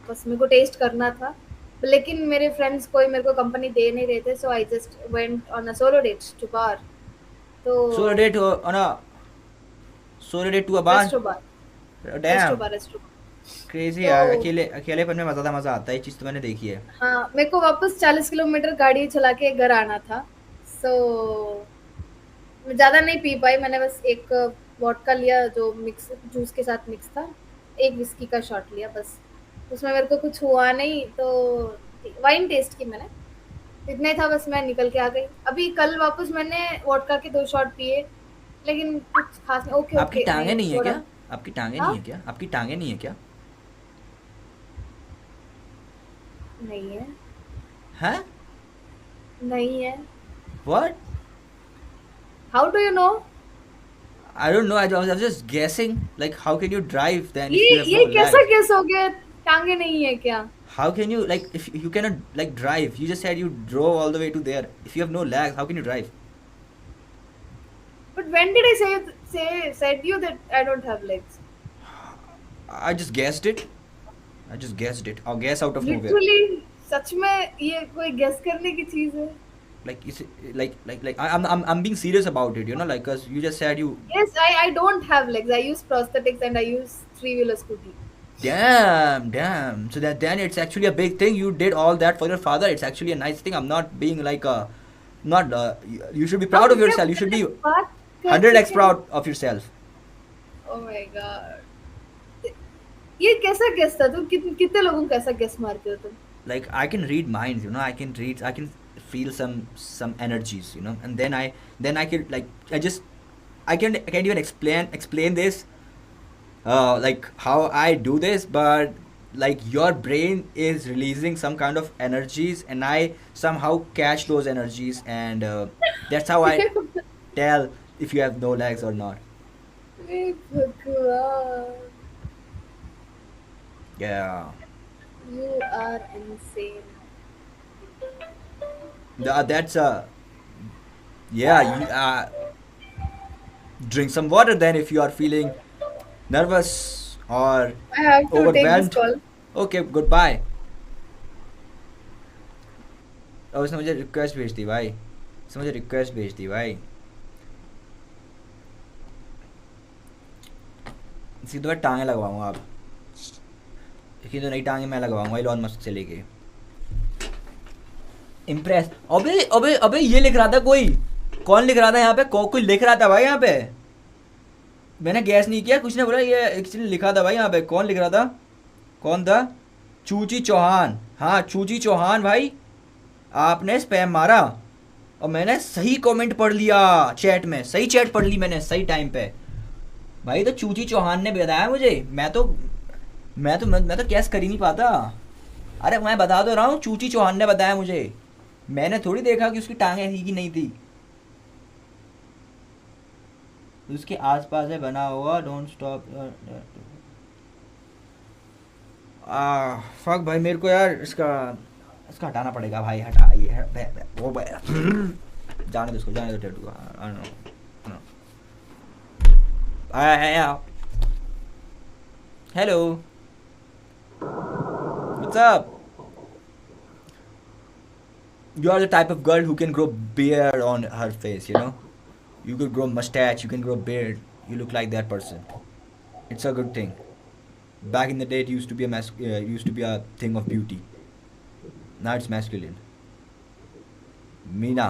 S6: बस मेरे को टेस्ट करना था। लेकिन मेरे फ्रेंड्स कोई मेरे को कंपनी दे नहीं रहे थे, so I just went on a solo date to bar. तो
S1: solo date on a solo date to a bar?
S6: Resto bar, resto
S1: damn,
S6: bar, resto.
S1: Crazy यार।
S6: तो
S1: अकेलेपन में मज़ा आता है, ये चीज़ तो मैंने देखी है।
S6: हाँ, मेरे को वापस 40 किलोमीटर गाड़ी चला के घर आना था, सो मैं ज़्यादा नहीं पी पाई। मैंने बस एक वोडका लिया जो मिक्स जूस के साथ मिक्स था, एक विस्की का शॉट लिया बस। उसमें मेरे को कुछ हुआ नहीं, तो वाइन टेस्ट की मैंने, इतना ही था बस। मैं निकल के आ गई। अभी कल वापस मैंने वोडका के 2 शॉट पिए, लेकिन कुछ खास नहीं। ओके
S1: आपकी
S6: ओके,
S1: टांगे नहीं है
S6: थोड़ा।
S1: क्या? आपकी टांगे
S6: हाँ?
S1: नहीं है क्या? आपकी टांगे नहीं है क्या?
S6: नहीं है,
S1: हैं?
S6: नहीं है।
S1: What?
S6: How do you know?
S1: I don't know. I was just guessing. Like, how can you drive then if
S6: ये
S1: you have
S6: ये
S1: no
S6: कैसा
S1: legs?
S6: केस हो गया? टांगे नहीं है क्या?
S1: How can you, like, if you cannot like drive? You just said you drove all the way to there. If you have no legs, how can you drive?
S6: But when did I said you that I don't have legs?
S1: I just guessed it. I just guessed it. Or guess out of nowhere.
S6: Literally, सच में ये कोई guess करने की चीज है?
S1: Like, is it, I'm being serious about it. You know, like, cause you just said you.
S6: Yes, I don't have legs. I use prosthetics and I use three-wheeler scooty.
S1: Damn. So then it's actually a big thing. You did all that for your father. It's actually a nice thing. I'm not being like a, not. You should be proud of yourself. You should be
S6: बात करते
S1: 100x
S6: हैं।
S1: proud of yourself.
S6: Oh my god. ये कैसा guess था? तुम कितने लोगों को कैसा गेस मारते हो तुम?
S1: Like, I can read minds, you know. I can feel some energies, you know. And then I can, like, I can't even explain this, like how I do this, but like your brain is releasing some kind of energies and I somehow catch those energies, and that's how I tell if you have no legs or not.
S6: हे भगवान,
S1: Yeah.
S6: you are insane.
S1: That's yeah. Drink some water then if you are feeling nervous or
S6: I have to take this
S1: overwhelmed.
S6: call.
S1: Okay, goodbye. और उसने मुझे request भेज दी भाई, उसने मुझे request भेज दी भाई। इसकी तो मैं टांगे लगवाऊंगा अब, इसकी तो नई टांगे मैं लगवाऊंगा इलॉन मस्क से लेके। इम्प्रेस। अबे अबे अबे ये लिख रहा था कोई, कौन लिख रहा था यहाँ पे? कोई लिख रहा था भाई यहाँ पे, मैंने गैस नहीं किया, कुछ ने बोला ये किसी ने लिखा था भाई यहाँ पे। कौन लिख रहा था? कौन था? चूची चौहान। हाँ चूची चौहान भाई, आपने स्पैम मारा और मैंने सही कमेंट पढ़ लिया चैट में, सही चैट पढ़ ली मैंने सही टाइम पे भाई। तो चूची चौहान ने बताया मुझे, मैं तो गैस कर ही नहीं पाता। अरे मैं बता तो रहा हूँ, चूची चौहान ने बताया मुझे, मैंने थोड़ी देखा कि उसकी टांगे थी कि नहीं थी। उसके आसपास है बना होगा डोंट स्टॉप। फक भाई, मेरे को यार इसका हटाना पड़ेगा भाई। हटा ये वो जाने दो इसको, जाने दो टैटू को। Hello what's up? You are the type of girl who can grow beard on her face, you know? You could grow mustache, you can grow beard. You look like that person. It's a good thing. Back in the day, it used to be a thing of beauty. Now it's masculine. Meena,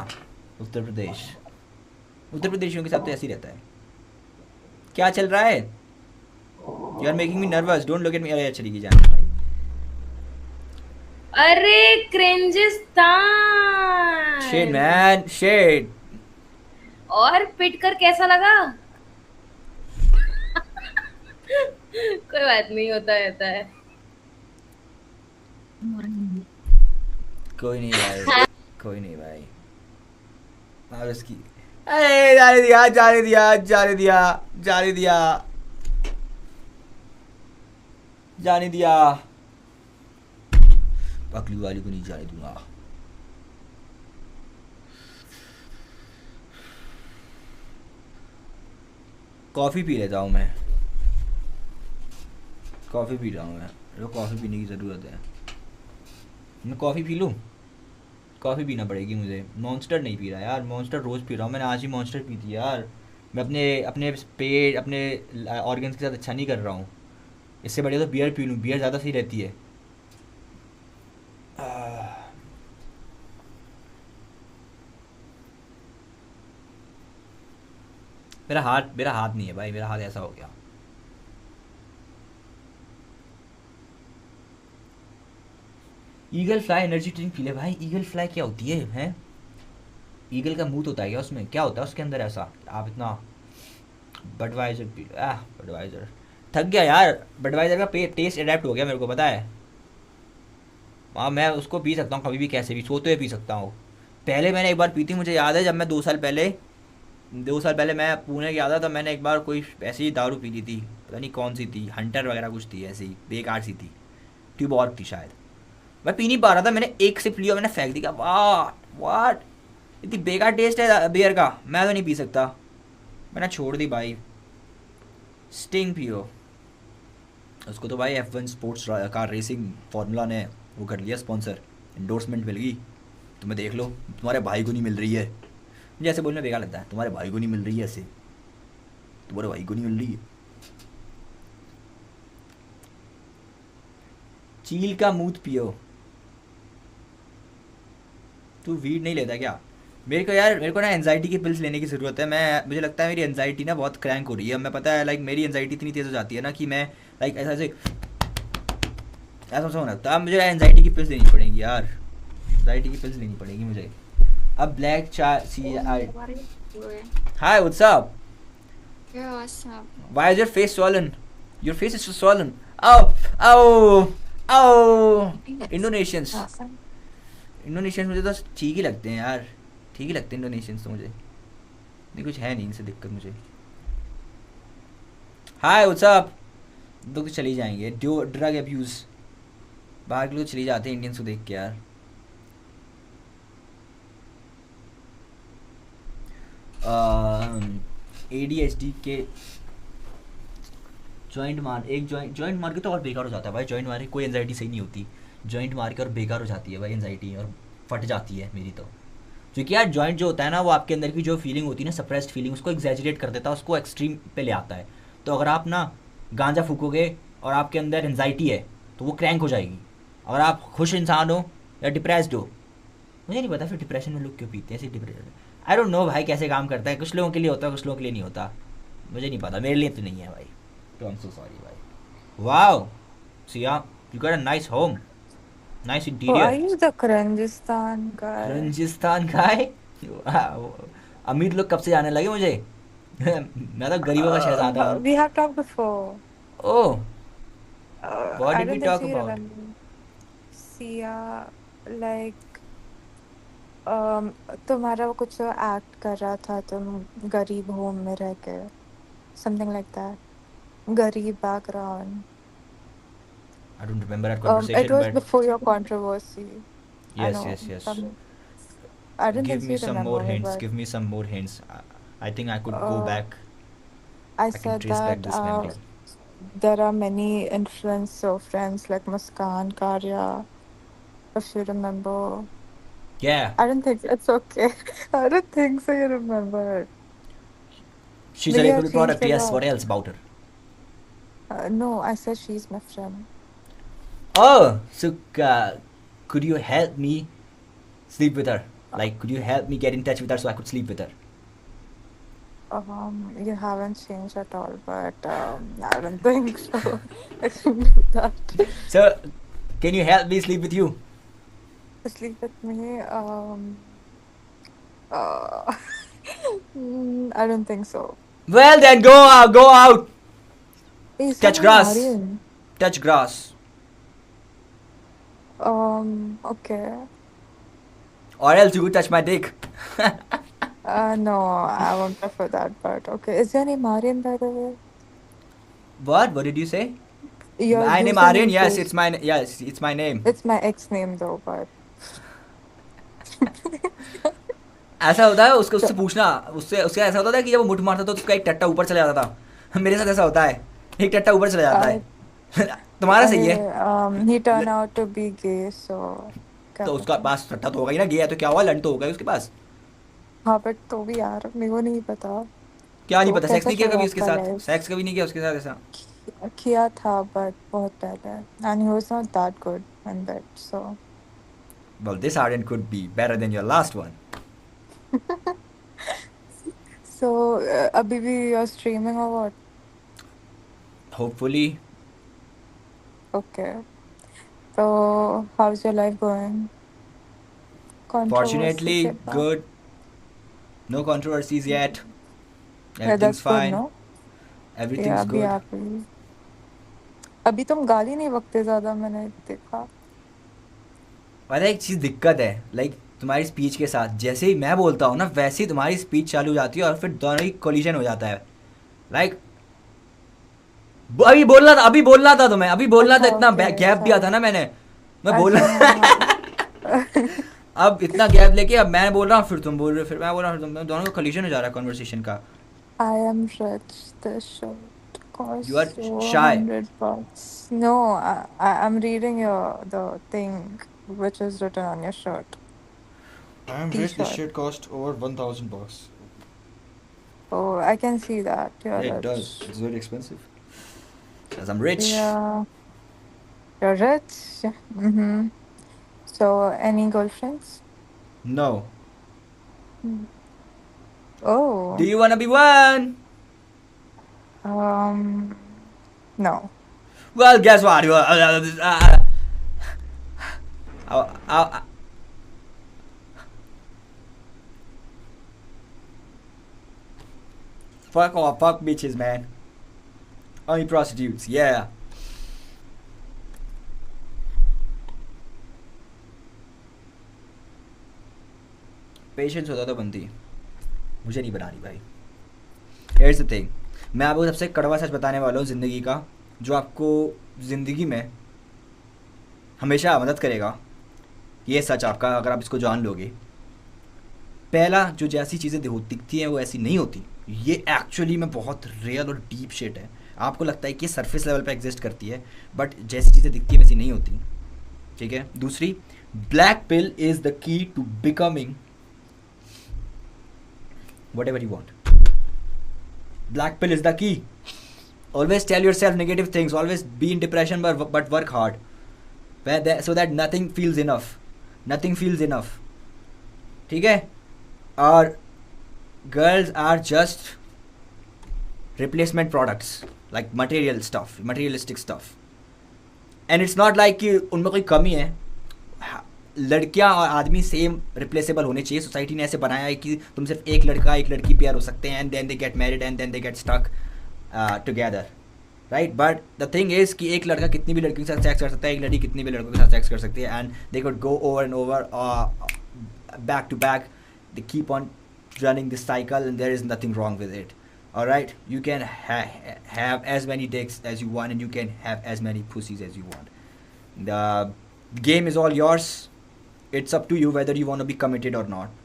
S1: Uttar Pradesh. Uttar प्रदेशियों के साथ तो ऐसे ही रहता है। क्या चल रहा है? You are making me nervous. Don't look at me. अरे चली गई जान भाई।
S6: अरे क्रिंजिस्तान।
S1: Shit man, shit.
S6: और पिट कर कैसा लगा? कोई बात नहीं, होता रहता है।
S1: कोई नहीं भाई, कोई नहीं भाई। और उसकी अरे जाने दिया, जाने दिया, जाने दिया, जाने दिया, जाने दिया। पकली वाली को नहीं जाने दूंगा। कॉफ़ी पी लेता हूँ मैं, कॉफ़ी पी रहा हूँ मैं। मेरे को कॉफ़ी पीने की ज़रूरत है। मैं कॉफ़ी पी लूँ? कॉफ़ी पीना पड़ेगी मुझे। मॉन्स्टर नहीं पी रहा यार, मॉन्स्टर रोज़ पी रहा हूँ। मैंने आज ही मॉन्स्टर पी थी यार। मैं अपने अपने पेट, अपने ऑर्गन्स के साथ अच्छा नहीं कर रहा हूँ। इससे बढ़िया तो बियर पी लूँ, बियर ज़्यादा सही रहती है। मेरा हाथ नहीं है भाई, मेरा हाथ ऐसा हो गया। Eagle fly energy drink P ले भाई। ईगल फ्लाई क्या होती है हैं? ईगल का मूत होता है क्या उसमें? क्या होता है उसके अंदर ऐसा? आप इतना बडवाइजर पी लो। बडवाइजर थक गया यार। बडवाइजर का टेस्ट अडेप्ट हो गया मेरे को, पता है। हाँ मैं उसको पी सकता हूँ कभी भी, कैसे भी, सोते हुए पी सकता हूँ। पहले मैंने एक बार पी थी, मुझे याद है, जब मैं 2 साल पहले मैं पुणे गया था, तब मैंने एक बार कोई ऐसी ही दारू पी ली थी, पता नहीं कौन सी थी, हंटर वगैरह कुछ थी, ऐसी बेकार सी थी, ट्यूबॉर्ग थी शायद। मैं पी नहीं पा रहा था, मैंने एक सिप लिया, मैंने फेंक दिया। वाट इतनी बेकार टेस्ट है बियर का, मैं तो नहीं पी सकता, मैंने छोड़ दी भाई। स्टिंग पियो। उसको तो भाई F1 sports car racing formula ने वो कर लिया स्पॉन्सर, एंडोर्समेंट मिल गई। तुम्हें देख लो, तुम्हारे भाई को नहीं मिल रही है। मुझे ऐसे बोलने बेकार लगता है, तुम्हारे भाई को नहीं मिल रही है, ऐसे तुम्हारे भाई को नहीं मिल रही है। चील का मूत पियो। तू वीड नहीं लेता क्या? मेरे को ना एंजाइटी की पिल्स लेने की ज़रूरत है। मुझे लगता है मेरी एंजाइटी ना बहुत क्रैंक हो रही है। मैं पता है लाइक मेरी एंजाइटी इतनी तेज़ हो जाती है ना कि मैं लाइक ऐसा होना लगता है। अब मुझे एंजाइटी की पिल्स लेनी पड़ेंगी यार, एंजाइटी की पिल्स लेनी पड़ेगी मुझे। अब ब्लैक चाय सी आई। Hi what's up?
S7: Yeah, what's up?
S1: Why is your face swollen? Your face is so swollen. Indonesians.
S7: Awesome.
S1: Indonesians मुझे तो ठीक ही लगते हैं यार, ठीक ही लगते हैं इंडोनेशियंस तो मुझे। नहीं कुछ है नहीं इनसे दिक्कत मुझे। Hi what's up. तो चली जाएंगे ड्रग अब्यूज, बाहर के लोग चली जाते हैं इंडियंस को देख के यार। ADHD के जॉइंट मार के तो और बेकार हो जाता है भाई। जॉइंट मार के कोई एंजाइटी सही नहीं होती, जॉइंट मार के और बेकार हो जाती है भाई एंजाइटी, और फट जाती है मेरी तो। क्योंकि यार जॉइंट जो होता है ना वो आपके अंदर की जो फीलिंग होती है ना, सप्रेस्ड फीलिंग, उसको एग्जैजरेट कर देता है, उसको एक्सट्रीम पे ले आता है। तो अगर आप ना गांजा फूकोगे और आपके अंदर एंजाइटी है तो वो क्रैंक हो जाएगी। अगर आप खुश इंसान हो या डिप्रेस्ड हो, मुझे नहीं पता फिर डिप्रेशन में लोग क्यों पीते हैं ऐसे डिप्रेशन। आई डोंट नो भाई कैसे काम करता है, कुछ लोगों के लिए होता है कुछ लोगों के लिए नहीं होता, मुझे नहीं पता, मेरे लिए तो नहीं है भाई। तो आई एम सो सॉरी भाई। Wow Siya, you got a nice home, nice
S8: Why
S1: interior.
S8: are you the Kranjistan guy?
S1: रंजिस्तान का है। अमीर लोग कब से जाने लगे मुझे। मैं तो गरीबों का शहजादा हूँ।
S8: We have talked before.
S1: Oh what
S8: I
S1: did we
S8: don't think
S1: talk
S8: so you
S1: about?
S8: remember. Sia, like, तुम्हारा वो कुछ एक्ट कर रहा था, तुम गरीब होम में रह के, something like that. गरीब background.
S1: I don't remember that
S8: It
S1: conversation
S8: was
S1: but
S8: before your controversy. I
S1: yes
S8: know.
S1: Yes yes.
S8: I don't
S1: Give
S8: think so
S1: me
S8: you
S1: some more
S8: remember me,
S1: hints.
S8: but
S1: Give me some more hints. I think I could go back.
S8: I
S1: I can
S8: said
S1: trace back
S8: that
S1: this memory.
S8: there are many influencer friends like Muskan, Karya, if you remember.
S1: Yeah,
S8: I don't think it's okay. I don't think so. You remember it.
S1: she's a
S8: Maybe I
S1: regular
S8: changed
S1: product.
S8: a
S1: Yes. What
S8: lot.
S1: else about her?
S8: No, I said she's my friend.
S1: Oh, so could you help me sleep with her? Like, could you help me get in touch with her so I could sleep with her?
S8: You haven't changed at all, but I don't think so. I can do that.
S1: So, can you help me sleep with you?
S8: Sleep with me. I don't think so.
S1: Well then, go out. Go out.
S8: Hey,
S1: Touch
S8: someone
S1: grass.
S8: Aryan.
S1: Touch grass.
S8: Okay.
S1: Or else you could touch my dick.
S8: No, I won't prefer that, but okay. Is your name Aryan, by the way?
S1: What? What did you say?
S8: Your
S1: My name Aryan.
S8: username
S1: Yes,
S8: says
S1: it's my name.
S8: it's my ex name though, but
S1: ऐसा होता है उसको, उससे पूछना, उससे उससे ऐसा होता था कि जब वो मुठ मारता तो उसका एक टट्टा ऊपर चला जाता था। मेरे साथ ऐसा होता है, एक टट्टा ऊपर चला जाता है। तुम्हारा सही है।
S8: he turned out to be gay, so क्या
S1: तो उसका
S8: पता।
S1: पास टट्टा तो होगा ही ना, गया तो क्या हुआ, लंड तो होगा ही उसके पास।
S8: हाँ, but तो भी यार मेरे को नहीं पता।
S1: क्या नहीं
S8: तो
S1: पता, सेक्स
S8: कैसा
S1: नहीं किया
S8: चल
S1: कभी
S8: रहा
S1: उसके
S8: आपका
S1: साथ?
S8: life?
S1: सेक्स कभी नहीं किया उसके साथ ऐसा?
S8: किया था, but बहुत पहले, and he was not that good in bed, so
S1: Well, this Aryan could be better than your last one.
S8: अभी भी you're streaming or what?
S1: Hopefully.
S8: Okay. So how's your life going? Controversy
S1: Fortunately,
S8: के बाद।
S1: good. No controversies yet.
S8: Yeah,
S1: Everything's
S8: that's good,
S1: fine.
S8: no?
S1: Everything's
S8: Yeah, be
S1: good.
S8: happy. अभी तुम गाली नहीं बकते ज्यादा, मैंने देखा।
S1: पता है एक चीज़ दिक्कत है, लाइक तुम्हारी स्पीच के साथ, जैसे ही मैं बोलता हूँ ना वैसे ही तुम्हारी स्पीच चालू हो जाती है और फिर दोनों ही कोलिजन हो जाता है। लाइक अभी बोलना था तुम्हें, अभी बोलना था,
S8: अच्छा,
S1: इतना
S8: okay,
S1: गैप दिया था
S8: sorry.
S1: ना मैंने, मैं
S8: अच्छा,
S1: बोलना
S8: हाँ,
S1: अब इतना गैप लेके अब मैं बोल रहा हूँ फिर तुम बोल रहे हो, फिर मैं बोल रहा हूँ फिर तुम, दोनों का कोलिजन हो जा रहा है कन्वर्सेशन का।
S8: I am rich. This shirt costs
S1: You are
S8: so
S1: shy.
S8: $100. No, I'm reading the thing which is written on your shirt.
S1: I'm
S8: rich, this T-shirt.
S1: shirt cost over $1,000.
S8: Oh, I can see that. You're
S1: It
S8: rich.
S1: does. It's very expensive. Because I'm rich.
S8: Yeah. You're rich. Mm-hmm. So, any girlfriends?
S1: No.
S8: Oh.
S1: Do you wanna be one?
S8: No.
S1: Well, guess what? Fuck off, fuck bitches, man. Only prostitutes, yeah. Patience होता तो बनती, मुझे नहीं बना रही भाई। Here's the thing. मैं आपको सबसे कड़वा सच बताने वाला हूँ ज़िंदगी का, जो आपको ज़िंदगी में हमेशा मदद करेगा। ये सच आपका, अगर आप इसको जान लोगे, पहला, जो जैसी चीज़ें दिखती हैं वो ऐसी नहीं होती। ये एक्चुअली में बहुत रियल और डीप शिट है। आपको लगता है कि सरफेस लेवल पे एग्जिस्ट करती है, बट जैसी चीज़ें दिखती है वैसी नहीं होती, ठीक है। दूसरी, black pill is the key to becoming whatever you want. Black pill is the key. Always tell yourself negative things. Always be in depression, but work hard. So that nothing feels enough. Nothing feels enough. ठीक है? और girls are just replacement products, like material stuff, materialistic stuff. And it's not like कि उनमें कोई कमी है। लड़कियां और आदमी सेम रिप्लेसेबल होने चाहिए। सोसाइटी ने ऐसे बनाया है कि तुम सिर्फ एक लड़का एक लड़की पेयर हो सकते हैं, and then they get married and then they get stuck together, right. But the thing is कि एक लड़का कितनी भी लड़कियों के साथ सेक्स कर सकता है, एक लड़की कितनी भी लड़कों के साथ सेक्स कर सकती है, and they could go over and over, back to back, they keep on running this cycle and there is nothing wrong with it. All right, you can have as many dicks as you want and you can have as many pussies as you want. The game is all yours. It's up to you whether you want to be committed or not.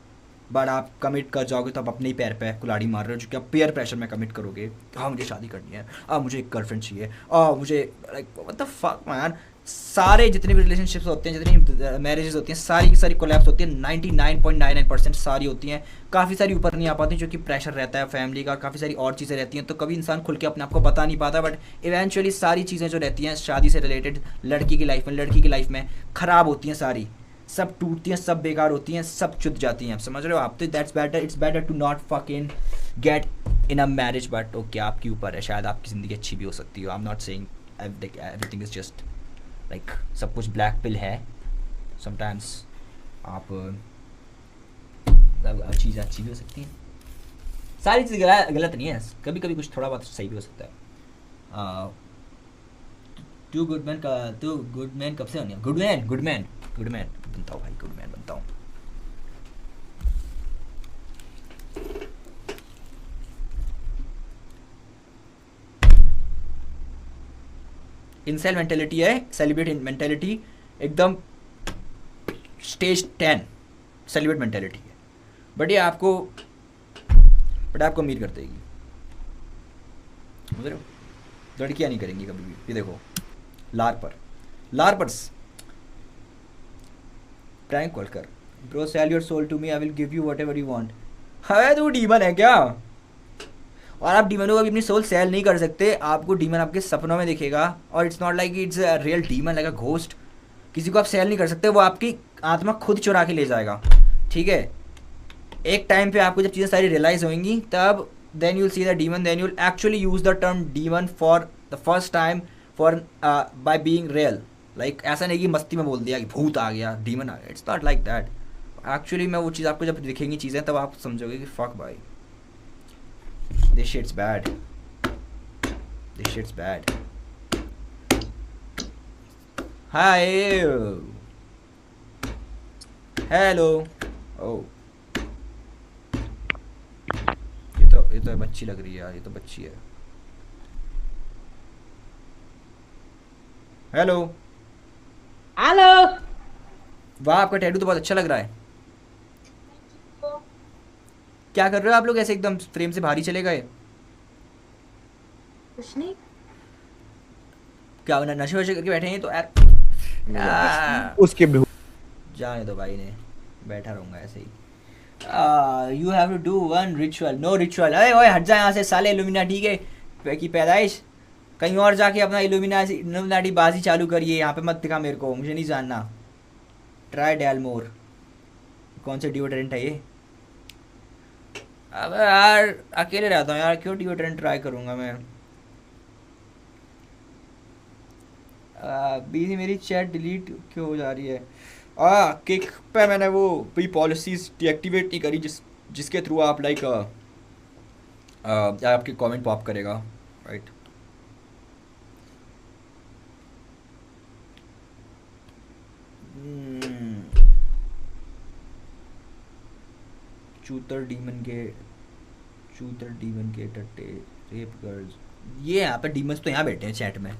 S1: But आप commit कर जाओगे तो आप अपने ही पैर पे कुल्हाड़ी मार रहे हो, जो कि आप पेयर प्रेशर में कमिट करोगे। हाँ मुझे शादी करनी है, मुझे एक गर्लफ्रेंड चाहिए, मुझे like what the fuck man. सारे जितने भी रिलेशनशिप्स होते हैं, जितनी मैरिजेस होती हैं, सारी की सारी कोलैप्स होती हैं। 99.99% सारी होती हैं। काफ़ी सारी ऊपर नहीं आ पाती क्योंकि प्रेशर रहता है फैमिली का, काफ़ी सारी और चीज़ें रहती हैं, तो कभी इंसान खुल के अपने आप को बता नहीं पाता। बट इवेंचुअली सारी चीज़ें जो रहती हैं शादी से रिलेटेड, लड़की की लाइफ में ख़राब होती हैं, सारी सब टूटती हैं, सब बेकार होती हैं, सब चुत जाती हैं। आप समझ रहे हो? आप तो that's better, it's better to not fucking get in a marriage. But okay, आपके ऊपर है, शायद आपकी ज़िंदगी अच्छी भी हो सकती हो। आई am not saying everything is just like सब कुछ ब्लैक पिल है। समटाइम्स आप चीज़ें अच्छी भी हो सकती हैं, सारी चीज़ गलत नहीं है, कभी कभी कुछ थोड़ा बहुत सही भी हो सकता है। टू गुड मैन कब से होनी है? गुड मैन बनता हूँ भाई, गुड मैन बनता हूँ। इंसेल मेंटेलिटी है, सेलिब्रेट मेंटेलिटी, एकदम स्टेज 10 सेलिब्रेट मेंटेलिटी है। बट ये आपको अमीर कर देगी, समझ रहे हो? लड़कियाँ नहीं करेंगी कभी भी। ये देखो लार्पर्स प्रैंक कॉल कर, bro sell your soul to me, I will give you whatever you want. है तू डीमन है क्या? और आप डीमनों को भी अपनी सोल सेल नहीं कर सकते। आपको डीमन आपके सपनों में दिखेगा, और it's not like it's a real demon like a ghost. किसी को आप सेल नहीं कर सकते, वो आपकी आत्मा खुद चुरा के ले जाएगा, ठीक है। एक टाइम पे आपको जब चीज़ें सारी रियलाइज होंगी, तब then you'll see the demon, then you'll actually use the term demon for the first time for by being real. Like ऐसा नहीं कि मस्ती में बोल दिया कि भूत आ गया, डीमन आ गया। It's not like that. Actually में वो चीज़ आपको जब दिखेंगी चीज़ें, तब आप समझोगे कि फक भाई, this shit's bad, this shit's bad. Hi, hello, oh ये तो बच्ची लग रही है यार, ये तो बच्ची है। हेलो
S4: हेलो,
S1: वाह आपका टैटू तो बहुत अच्छा लग रहा है। क्या कर रहे हो आप लोग? ऐसे एकदम फ्रेम से बाहर ही चले गए।
S4: कुछ नहीं,
S1: क्या नशे वशे करके बैठे हैं तो यार
S9: उसके भी
S1: जाने दो भाई, ने बैठा रहूंगा ऐसे ही। You have to do one ritual. No ritual. अरे ओए हट जा यहाँ से साले, इल्यूमिनाटी के की पैदाइश। कहीं और जाके अपना इल्यूमिनाटी बाजी चालू करिए, यहाँ पे मत दिखा मेरे को, मुझे नहीं जानना। ट्राई डेलमोर, कौन से डिओड्रेंट है ये? अब यार अकेले रहता हूँ यार, क्यों डिओड्रेंट ट्राई करूँगा मैं? बीजी मेरी चैट डिलीट क्यों हो जा रही है? किक पे मैंने वो भी पॉलिसीज डीएक्टिवेट नहीं करी जिसके थ्रू आप लाइक आपके कमेंट पॉप करेगा, राइट? चूतर डीमन के टट्टे रेप गर्ल्स, ये यहाँ पे डीमंस तो यहाँ बैठे हैं चैट में।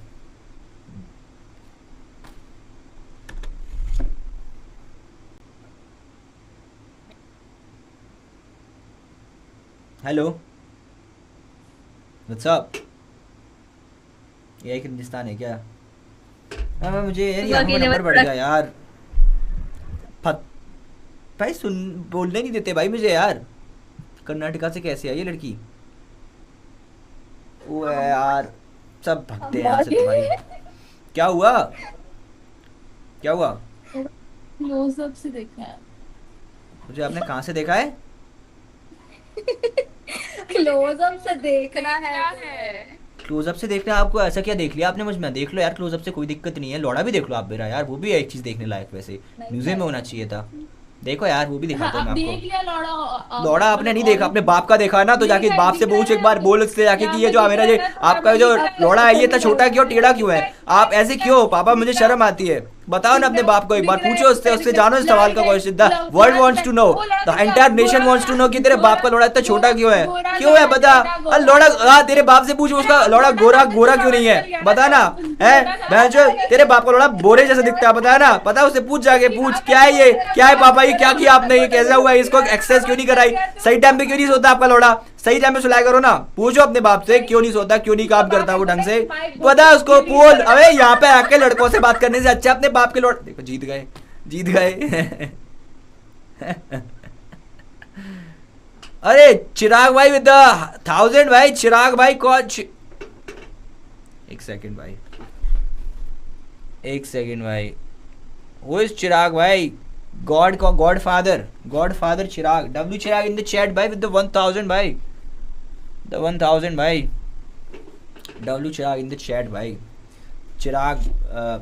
S1: हेलो व्हाट्स अप, ये एक हिंदुस्तान है क्या? हाँ मुझे यार यहाँ पे नंबर बढ़ गया यार। भाई सुन बोलने नहीं देते भाई मुझे यार। कर्नाटका से कैसे आई ये लड़की? वो है यार, सब भगते हैं यहाँ से तो भाई। क्या हुआ, क्या हुआ?
S5: क्लोजअप से देखा है।
S1: मुझे आपने कहाँ से देखा है?
S6: क्लोजअप से देखना है।
S1: क्लोजअप से देखना है आपको? ऐसा क्या देख लिया आपने मुझ में? देख लो यार क्लोजअप से, कोई दिक्कत नहीं है। लौड़ा भी देख लो आप मेरा यार, वो भी एक चीज देखने लायक, वैसे म्यूजियम में होना चाहिए था। देखो यार वो भी दिखाता हूँ मैं
S5: देख
S1: आपको।
S5: लिया लौड़ा?
S1: लौड़ा आपने नहीं देखा, अपने बाप का देखा ना, तो जाके बाप से पूछ एक बार, बोल उससे जाके कि ये जो मेरा ये आपका जो लौड़ा है ये इतना छोटा क्यों, टेढ़ा क्यों है? आप ऐसे क्यों? पापा मुझे शर्म आती है। बताओ ना अपने बाप को एक बार, पूछो उससे जानो इस सवाल का question. The world wants to know, the entire nation wants to know कि तेरे बाप का लौड़ा इतना छोटा क्यों है? क्यों है बता। अरे लौड़ा तेरे बाप से पूछ, उसका लौड़ा गोरा गोरा क्यों नहीं है? बता ना। है भैंचो, तेरे बाप का लौड़ा बोरे जैसा दिखता है, बता ना। पता उससे पूछ, जाके पूछ क्या है ये, क्या है पापा ये क्या किया आपने, ये कैसा हुआ, इसको एक्सरसाइज क्यों नहीं कराई, सही टाइम पे क्यों नहीं सोता आपका लौड़ा, सही टाइम पे सुलाया करो ना। पूछो अपने बाप से क्यों नहीं सोता, क्यों नहीं काम करता वो ढंग से, पता उसको बोल। अबे यहाँ पे आके लड़कों से बात करने से अच्छा अपने बाप के लौट। देखो जीत गए, जीत गए। अरे चिराग भाई विद 1000 भाई, चिराग भाई कौन? एक सेकंड भाई, एक सेकंड भाई, वो इज चिराग भाई, गॉड का God father Chirag, W Chirag in the chat भाई विद द 1000 भाई, द 1000 भाई, W Chirag in the chat भाई। चिराग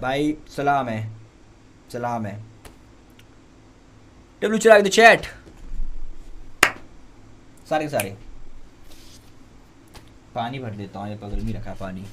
S1: भाई सलाम है, सलाम है। W Chirag in the chat, सारे सारे। पानी भर देता हूँ, ये बगल में रखा है पानी।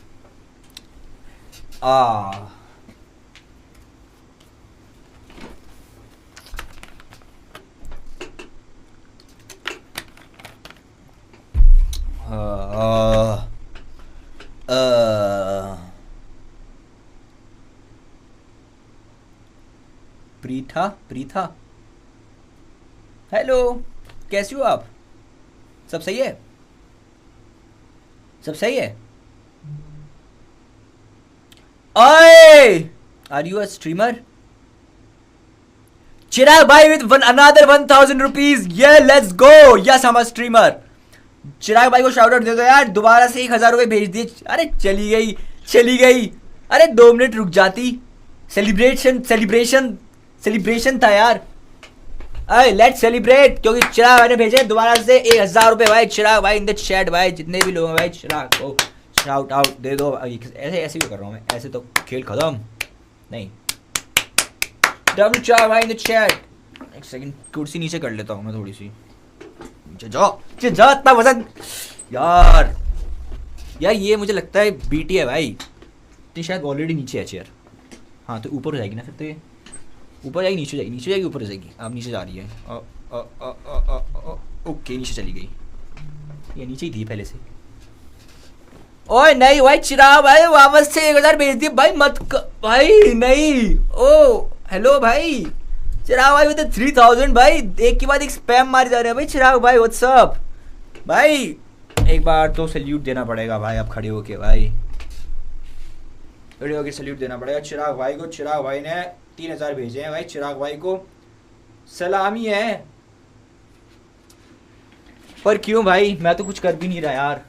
S1: प्रीथा हेलो, कैसी हो आप? सब सही है, सब सही है? ओए are you a streamer? Chirag भाई विद अनदर 1000 रुपीज, ये let's go. Yes I'm a streamer. Chirag भाई को शाउट आउट दे दो यार, दोबारा से 1000 रुपए भेज दिए। अरे चली गई, चली गई। अरे 2 मिनट रुक जाती, सेलिब्रेशन था यार। अरे लेट्स सेलिब्रेट, क्योंकि चिराग भाई ने भेजे दोबारा से 1000 रुपए भाई। चिराग भाई इन द चैट भाई, जितने भी लोग हैं भाई चिराग को शाउट आउट दे दो। ऐसे क्यों कर रहा हूँ मैं, ऐसे तो खेल खत्म नहीं। डब्ल्यू चिराग भाई इन द चैट। एक सेकंड, कुर्सी नीचे कर लेता हूँ मैं थोड़ी सी, नीचे जाओ इतना वजन यार। ये मुझे लगता है बीटी है भाई, तो शायद ऑलरेडी नीचे है चेयर। हाँ तो ऊपर हो जाएगी ना फिर, तो ये ऊपर जाएगी, नीचे जाएगी, नीचे जाएगी, ऊपर जाएगी। अब नीचे जा रही है। ओके नीचे चली गई, ये नीचे ही थी पहले से। ओए नहीं भाई चिराग भाई, वापस से 1000 भेज दिए भाई, भाई नहीं। ओ हेलो भाई चिराग भाई विद 3000 भाई, एक के बाद एक स्पैम मारे जा रहे हैं भाई। चिराग भाई व्हाट्स अप भाई, एक बार तो सैल्यूट देना पड़ेगा भाई, आप खड़े होके भाई, खड़े होके सैल्यूट देना पड़ेगा चिराग भाई को। चिराग भाई ने 3000 भेजे हैं भाई, चिराग भाई को सलामी है। पर क्यों भाई, मैं तो कुछ कर भी नहीं रहा यार।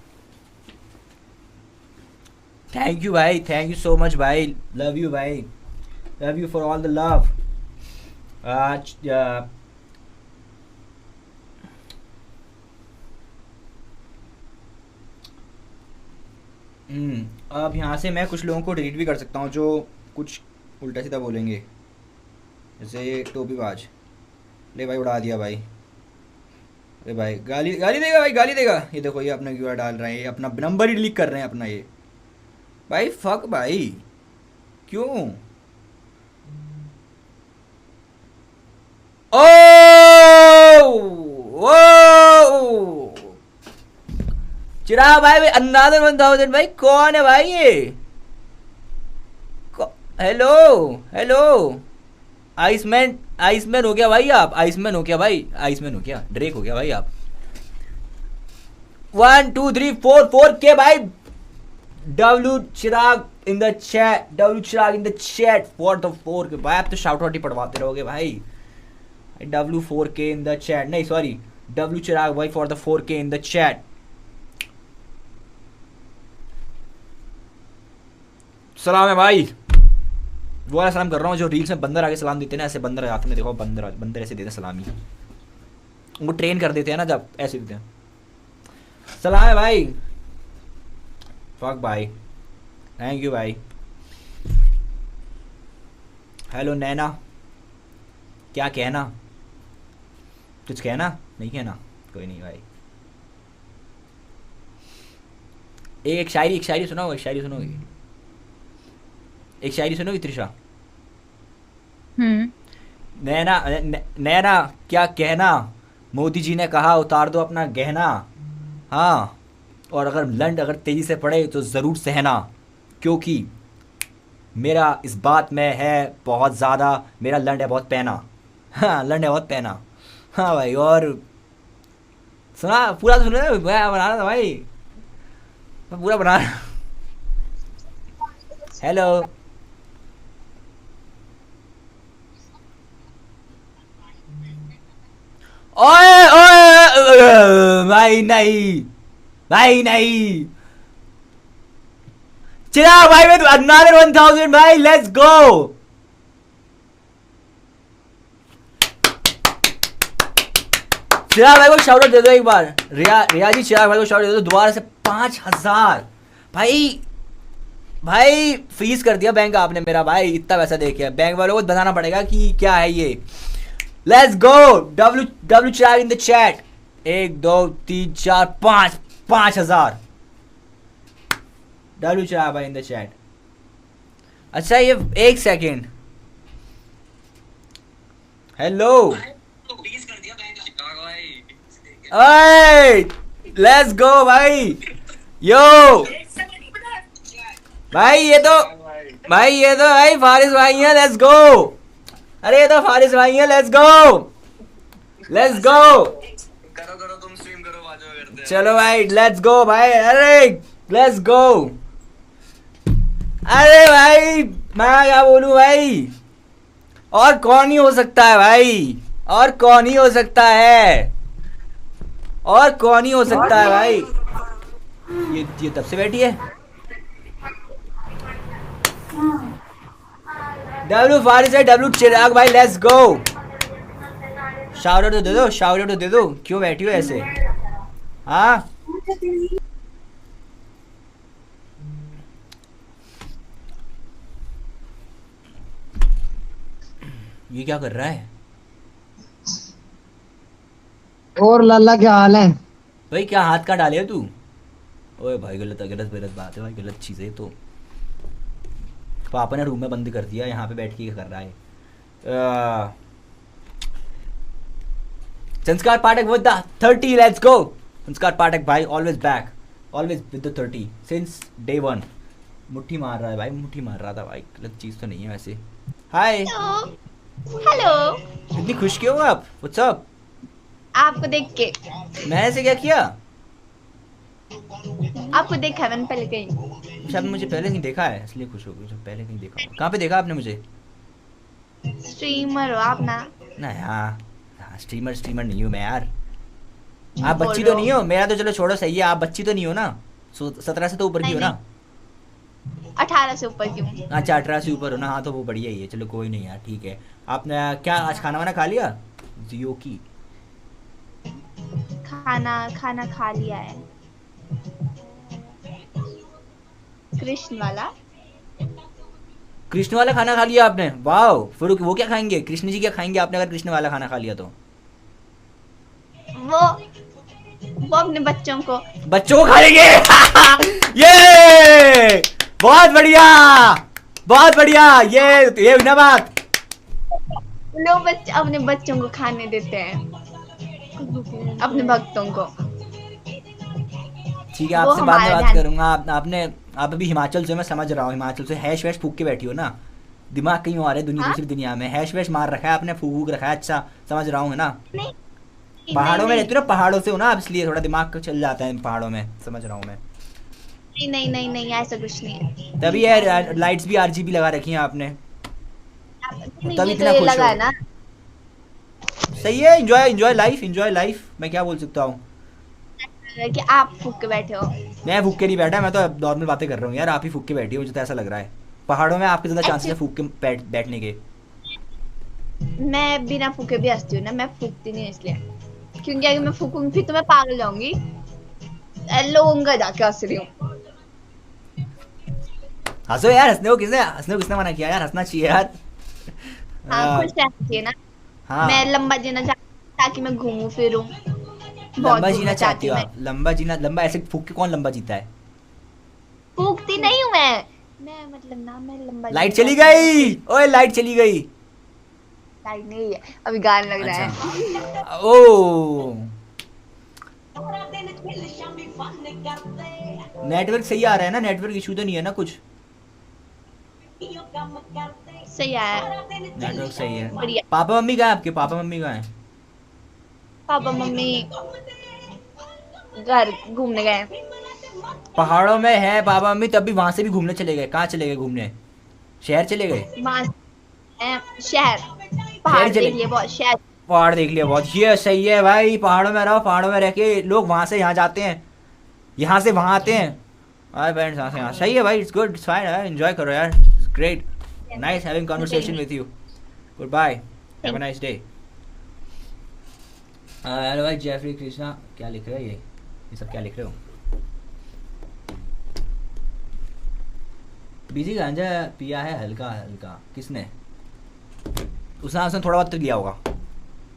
S1: थैंक यू भाई, थैंक यू सो मच भाई, लव यू भाई, love you for all the love. अब यहाँ से मैं कुछ लोगों को डिलीट भी कर सकता हूँ जो कुछ उल्टा सीधा बोलेंगे, जैसे टोपीबाज। ले भाई उड़ा दिया भाई, अरे भाई गाली देगा भाई, गाली देगा। ये देखो ये अपना क्यूआर डाल रहे हैं, ये अपना नंबर ही डिलीट कर रहे हैं अपना। ये भाई फक भाई, क्यों? ओ चिराग भाई another 1000 भाई कौन है भाई ये? हेलो हेलो आइसमैन हो क्या भाई आप? आइसमैन हो क्या भाई? आइसमैन हो क्या? ड्रेक हो क्या भाई आप? 1 2 3 4 के भाई। W Chirag in the chat, W Chirag in the chat for the 4 के भाई। आप तो शाउट आउट ही पढ़वाते रहोगे भाई। W 4K in the chat, नहीं सॉरी W चिराग भाई for the 4K in the chat. सलाम है भाई, वो वाला सलाम कर रहा हूँ जो रील्स में बंदर आगे सलाम देते हैं ना, ऐसे बंदर आते हैं, देखो बंदर ऐसे देते हैं सलामी, उनको ट्रेन कर देते हैं ना जब ऐसे देते हैं। सलाम है भाई। फक भाई, थैंक यू भाई। हेलो नैना, क्या कहना? कुछ कहना? नहीं कहना? कोई नहीं भाई। एक शायरी सुनाओ, एक शायरी सुनोगी? एक शायरी सुनोगी त्रिशा? नैना क्या कहना, मोदी जी ने कहा उतार दो अपना गहना। हाँ, और अगर लंड अगर तेजी से पड़े तो ज़रूर सहना, क्योंकि मेरा इस बात में है बहुत ज़्यादा, मेरा लंड है बहुत पैना। हाँ लंड है बहुत पैना। हाँ भाई, और सुना पूरा तो सुना, मैं बना रहा था भाई, मैं पूरा बना रहा। हेलो ओए ओए भाई नहीं, भाई नहीं। चिराग भाई में another 1000 भाई, लेट्स गो। चिराग भाई को शाउट आउट दे दो एक बार। रिया जी चिराग भाई को शाउट दे दो दोबारा से। 5000 भाई, भाई फ्रीज कर दिया बैंक आपने मेरा भाई, इतना पैसा दे के। बैंक वालों को बताना पड़ेगा कि क्या है ये। Let's go. W Chirag in the chat. 1 2 3 4 5 5000 W चिराग भाई इन द चैट। अच्छा ये एक सेकेंड, हेलो लेट्स गो भाई। यो भाई ये तो भाई फारिस भाई है, लेट्स गो। अरे ये तो फारिस भाई है, लेट्स गो लेट्स गो।
S9: करो तुम स्ट्रीम करो, बाद में करते हैं।
S1: चलो भाई लेट्स गो भाई, अरे लेट्स गो। अरे भाई मैं क्या बोलूं भाई, और कौन ही हो सकता है भाई, और कौन ही हो सकता है, और कौन ही हो सकता है भाई। ये तब से बैठी है। W फारिस है, W चिराग भाई, लेट्स गो। शाउट आउट तो दे दो, शाउट आउट तो दे दो, क्यों बैठी हो ऐसे? हाँ ये क्या कर रहा है?
S10: और लाला क्या हाल है
S1: भाई? क्या हाथ का डाले तू? ओए भाई गलत बात है भाई, गलत चीज़ है तो। पापा ने रूम में बंद कर दिया, यहाँ पे बैठ के कर रहा है। संस्कार पाठक विद द 30, लेट्स गो। संस्कार पाठक भाई always back, always with the 30 since day 1। मुट्ठी मार रहा है भाई, मुट्ठी मार रहा था भाई, गलत चीज़ तो नहीं है वैसे। हाय
S11: हेलो,
S1: इतनी खुश क्यों हो आप? What's up?
S11: आपको देख के।
S1: मैंने ऐसे क्या किया?
S11: आपको देखा मैंने पहले कहीं।
S1: शायद मुझे पहले नहीं देखा है इसलिए खुश हो गई। जब पहले नहीं देखा, कहाँ पे देखा आपने मुझे?
S11: स्ट्रीमर हो आप ना?
S1: ना यार, स्ट्रीमर नहीं हूँ मैं यार। आप बच्ची तो नहीं हो? मेरा तो चलो छोड़ो सही है, आप बच्ची तो नहीं हो ना? 17 से तो ऊपर की हो ना?
S11: 18 से ऊपर क्यों?
S1: अच्छा 18 से ऊपर हो ना? हाँ तो वो बढ़िया ही है, चलो कोई नहीं यार, ठीक है। आपने क्या आज खाना वाना खा लिया? जियो की
S11: खाना खा लिया है, कृष्ण वाला
S1: खाना खा लिया आपने? वाह, फिर वो क्या खाएंगे? कृष्ण जी क्या खाएंगे आपने अगर कृष्ण वाला खाना खा लिया तो?
S11: वो अपने बच्चों को
S1: खा लेंगे। ये बहुत बढ़िया, बहुत बढ़िया। ये ना बात,
S11: लोग अपने बच्चों को खाने देते हैं, अपने भक्तों को।
S1: ठीक है,
S11: वो
S1: आपसे बाद में
S11: हमारा
S1: बात
S11: ध्यान।
S1: करूंगा। आप अभी हिमाचल से, मैं समझ रहा हूँ, हिमाचल से हैश वैश फूक के बैठी हो ना, दिमाग कहीं और है, दुनिया
S11: हाँ?
S1: दूसरी दुनिया में हैश वैश मार रखा है आपने, फूक रखा है। अच्छा समझ रहा हूँ, है ना?
S11: नहीं
S1: पहाड़ों में
S11: नहीं
S1: रहती हो ना, पहाड़ों से हो ना आप, इसलिए थोड़ा दिमाग चल जाता है पहाड़ों में, समझ रहा हूँ मैं।
S11: नहीं नहीं नहीं नहीं ऐसा कुछ नहीं है।
S1: तभी यार लाइट्स भी आरजीबी लगा रखी हैं आपने,
S11: नहीं
S1: तभी
S11: ये तो
S1: इतना
S11: ये
S1: खुश
S11: लगा
S1: हो।
S11: है ना।
S1: सही है, एंजॉय लाइफ, एंजॉय लाइफ, मैं क्या बोल सकता हूँ।
S11: कि आप फूक के बैठे हो।
S1: मैं फूक के नहीं बैठा, मैं तो नॉर्मल बातें कर रहा हूँ यार, आप ही फूक के बैठी हो, मुझे तो ऐसा लग रहा है। पहाड़ों में आपके ज़्यादा चांसेस है फूक के बैठने के।
S11: मैं बिना फूके भी हंसती हूँ ना, मैं फूकती नहीं इसलिए, क्योंकि अगर मैं फूकूंगी फिर तो मैं पागल जाऊंगी। लोगों का जाके हंस रही हूँ।
S1: हंसो यार, हंसने को किसने मना किया यार, हंसना चाहिए यार।
S11: हाँ खुश रहना चाहिए ना।
S1: हाँ,
S11: मैं लंबा जीना चाहती हूँ ताकि मैं घूमूं फिरूं।
S1: लंबा जीना चाहती हो आप? लंबा ऐसे फूक के कौन लंबा जीता है?
S11: फूकती नहीं हूँ मैं मतलब ना, मैं लंबा
S1: लाइट
S11: जीना
S1: चली
S11: चाहती
S1: गई, ओए लाइट चली गई।
S11: हूँ। लाइट नहीं है, अभी गाने लग रहा है।
S1: अच्छा ओ, नेटवर्क सही आ रहा है ना? नेटवर्क इशू तो नहीं है ना कुछ?
S11: सही है।
S1: नेटवर्क सही है।
S11: बढ़िया।
S1: पापा मम्मी कहाँ है आपके? पापा मम्मी कहाँ है?
S11: पापा मम्मी घर घूमने गए।
S1: पहाड़ों में है पापा मम्मी, तब भी वहां से भी घूमने चले गए। कहाँ चले गए घूमने? शहर चले गए?
S11: वहाँ शहर पहाड़
S1: चले
S11: देख लिए बहुत, शहर।
S1: पहाड़ देख लिया बहुत, ये सही है भाई, पहाड़ों में रहो, पहाड़ों में रह के लोग वहां से यहाँ जाते हैं, यहाँ से वहाँ आते हैं। हाय फ्रेंड्स, यहाँ से यहाँ, सही है भाई, इट्स गुड, इट्स फाइन यार, एंजॉय करो यार, great, nice having conversation with you, goodbye, have a nice day. Hello भाई जेफरी कृष्णा, क्या लिख रहे हो ये सब क्या लिख रहे हो? बीजी गांजा पिया है हल्का हल्का, किसने? उसने थोड़ा बहुत तो लिया होगा,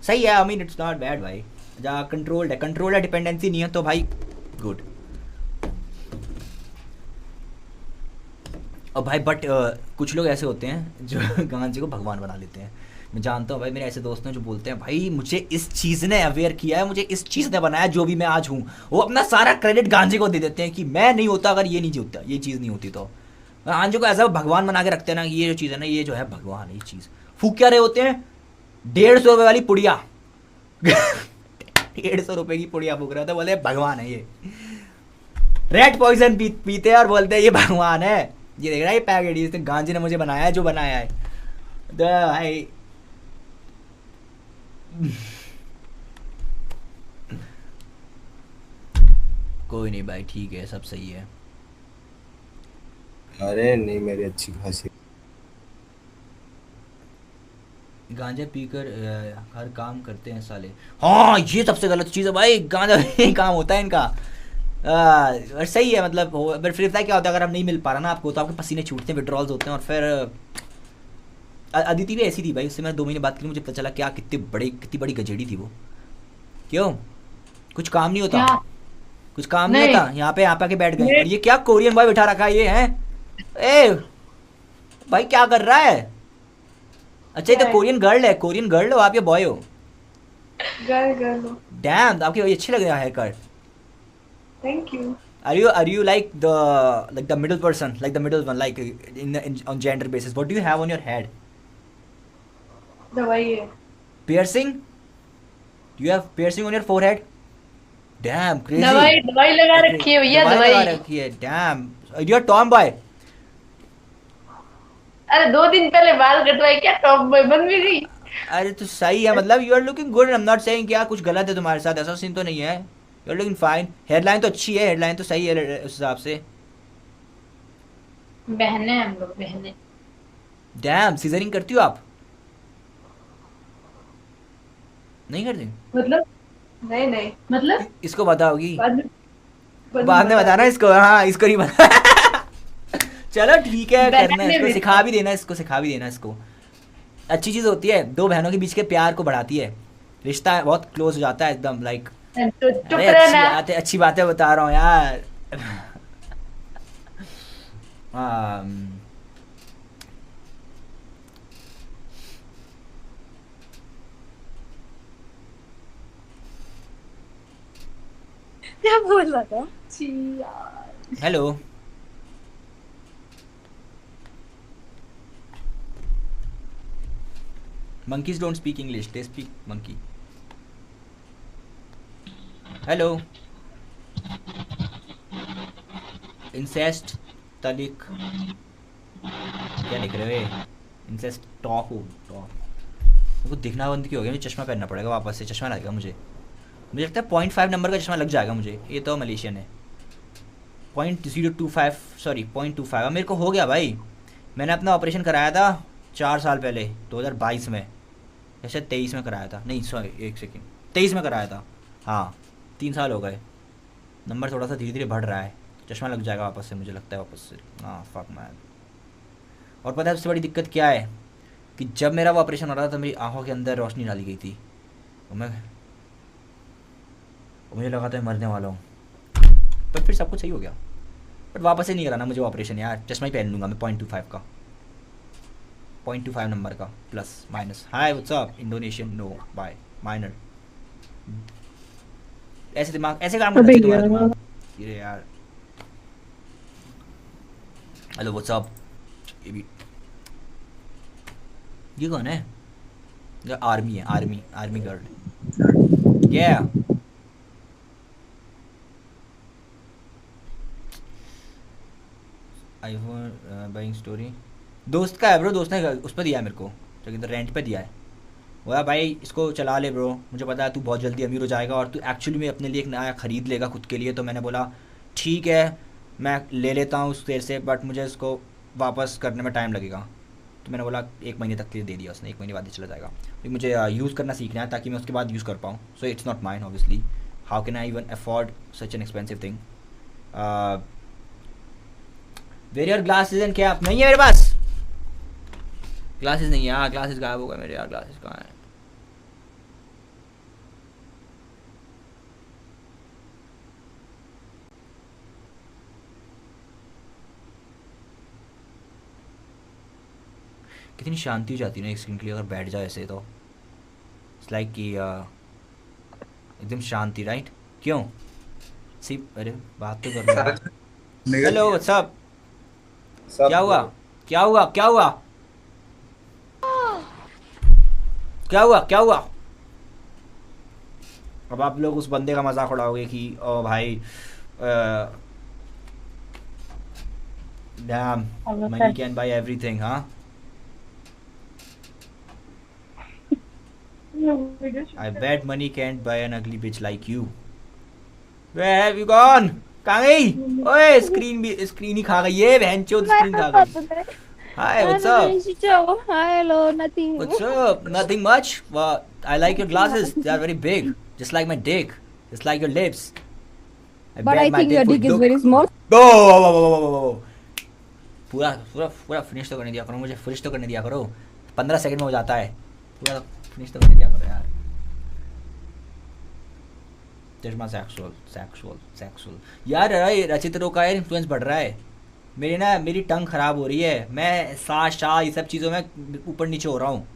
S1: सही है, I mean it's not bad भाई, जहाँ कंट्रोल्ड है, डिपेंडेंसी नहीं है तो भाई गुड। और भाई बट कुछ लोग ऐसे होते हैं जो गांजे को भगवान बना लेते हैं। मैं जानता हूँ भाई, मेरे ऐसे दोस्त हैं जो बोलते हैं भाई मुझे इस चीज़ ने अवेयर किया है, मुझे इस चीज़ ने बनाया जो भी मैं आज हूँ। वो अपना सारा क्रेडिट गांजे को दे देते हैं कि मैं नहीं होता अगर ये नहीं होता, ये चीज़ नहीं होती तो। गांजे को ऐसा भगवान बना के रखते हैं ना, ये जो चीज़ है ना, ये जो है भगवान है ये चीज़। फूक क्या रहे होते हैं? 150 रुपये वाली पुड़िया 150 रुपये की पुड़िया फूक रहे होते हैं, बोले भगवान है ये। रेड पॉइजन पीते हैं और बोलते हैं ये भगवान है। ये देख रहा है ये पैकेट, इसने गांजे ने मुझे बनाया है जो बनाया है भाई। कोई नहीं भाई, ठीक है, सब सही है।
S12: अरे नहीं, मेरी अच्छी खासी
S1: गांजा पीकर हर काम करते हैं साले। हाँ ये सबसे गलत चीज़ है भाई, गांजा ही काम होता है इनका। और सही है मतलब, बट फिर क्या होता है, अगर अब नहीं मिल पा रहा ना आपको तो आपके पसीने छूटते हैं, विड्रॉल्स होते हैं। और फिर अदिति भी ऐसी थी भाई, उससे मैंने 2 महीने बात की, मुझे पता चला क्या कितनी बड़ी गजेड़ी थी वो। क्यों? कुछ काम नहीं होता, कुछ काम नहीं होता, यहाँ पे आके बैठ गए। और ये क्या कोरियन बॉय बिठा रखा है ये है? ए भाई क्या कर रहा है? अच्छा ये तो कोरियन गर्ल हो आप या बॉय हो?
S3: गर्ल।
S1: डैम, आपके वही अच्छे लग रहे हैं haircut.
S3: Thank you.
S1: Are you like the middle person, like the middle one, like in on gender basis? What do you have on your head?
S3: दवाई है।
S1: Piercing? Do you have piercing on your forehead? Damn, crazy.
S3: दवाई लगा रखी है भैया,
S1: दवाई लगा रखी है। Damn, you are tomboy.
S3: अरे 2 दिन पहले बाल कटवाए, क्या टॉप बॉय बन भी गई।
S1: अरे तो सही है मतलब, you are looking good. I'm not saying क्या कुछ गलत है तुम्हारे साथ, ऐसा सीन तो नहीं है। You are looking fine. Hairline तो अच्छी है, हेयरलाइन तो सही है उस हिसाब से।
S3: बहने हम लोग, बहने।
S1: Damn, सीजरिंग करती हो आप? नहीं करती?
S3: मतलब नहीं मतलब
S1: इसको बताओगी
S3: बाद
S1: में बताना इसको, हाँ इसको नहीं बता। चलो ठीक है, करना है इसको, सिखा भी देना इसको। अच्छी चीज़ होती है, 2 बहनों के बीच के प्यार को बढ़ाती है, रिश्ता बहुत क्लोज हो जाता है एकदम, लाइक अरे अच्छी बातें बता रहा हूँ यार।
S5: क्या बोल रहा था?
S4: छी यार।
S1: Hello monkeys don't speak English, they speak monkey. Hello incest तलिक क्या लिख रहे हो? इंसेस्ट टॉक हो टॉक। मेरे को दिखना बंद क्यों हो गया? मुझे चश्मा पहनना पड़ेगा वापस से, चश्मा लगेगा मुझे लगता है 0.5 नंबर का चश्मा लग जाएगा मुझे। ये तो मलेशियन है। 0.025 सॉरी 0.25। अब मेरे को हो गया भाई। मैंने अपना ऑपरेशन कराया था 4 साल पहले 2022 में, जैसे 23 में कराया था। नहीं सॉरी 1 सेकेंड, 23 में कराया था। हाँ 3 साल हो गए। नंबर थोड़ा सा धीरे धीरे बढ़ रहा है। चश्मा लग जाएगा वापस से, मुझे लगता है वापस से। हाँ फक मैन। और पता है सबसे बड़ी दिक्कत क्या है कि जब मेरा वो ऑपरेशन हो रहा था तो मेरी आंखों के अंदर रोशनी डाली गई थी और मुझे लगा था मैं मरने वाला हूँ, पर फिर सब कुछ सही हो गया। बट वापस से नहीं कराना मुझे ऑपरेशन यार, चश्मा ही पहन लूँगा मैं 0.25 का, 0.25 नंबर का plus minus. Hi what's up Indonesian, no bye minor. ऐसे दिमाग ऐसे काम करना चाहिए तुम्हारा दिमाग। ये यार हेलो व्हाट्स अप। ये कौन है? ये आर्मी है, आर्मी गर्ल। क्या आईफोन बाइंग स्टोरी दोस्त का है ब्रो, दोस्त ने उस पर दिया है मेरे को, जो कि रेंट पे दिया है। बोला भाई इसको चला ले ब्रो, मुझे पता है तू बहुत जल्दी अमीर हो जाएगा और तू एक्चुअली में अपने लिए एक नया ख़रीद लेगा खुद के लिए। तो मैंने बोला ठीक है मैं ले लेता हूँ उस देर से, बट मुझे इसको वापस करने में टाइम लगेगा। तो मैंने बोला 1 महीने तक के लिए दे दिया उसने, 1 महीने बाद ही चला जाएगा। तो मुझे यूज़ करना सीखना है ताकि मैं उसके बाद यूज़ कर पाऊँ। So it's not mine obviously, how can I even afford such an expensive thing. Where your glasses and cap? नहीं है मेरे पास ग्लासेस, नहीं है। हाँ ग्लासेस गायब हो गए मेरे यार, ग्लासेस कहाँ हैं? कितनी शांति हो जाती है ना एक सेकंड के लिए अगर बैठ जाए ऐसे, तो इट्स लाइक कि एकदम शांति, राइट? क्यों सी? अरे बात तो कर रहा है। Hello what's up? क्या हुआ क्या हुआ क्या हुआ क्या हुआ क्या हुआ? अब आप लोग उस बंदे का मजाक उड़ाओगे कि ओ भाई dam money can buy everything. हाँ I bet money can't buy an ugly bitch like you. Where have you gone? कहाँ गई? ओए स्क्रीन ही खा गई है बहनचोद, स्क्रीन खा गई। Hi, what's up?
S5: Hi, hello, nothing.
S1: What's up? Nothing much. Well, I like your glasses. They are very big, just like my dick, just like your lips.
S5: But I think your dick is very small.
S1: पूरा finish तो करने दिया करो मुझे, finish तो करने दिया करो। 15 सेकंड में हो जाता है, पूरा फिनिश तो करने दिया करो यार। चश्मा सेक्सुअल यार। रचित रो का इन्फ्लुएंस बढ़ रहा है। मेरी टंग खराब हो रही है, मैं शाह ये सब चीज़ों में ऊपर नीचे हो रहा हूँ।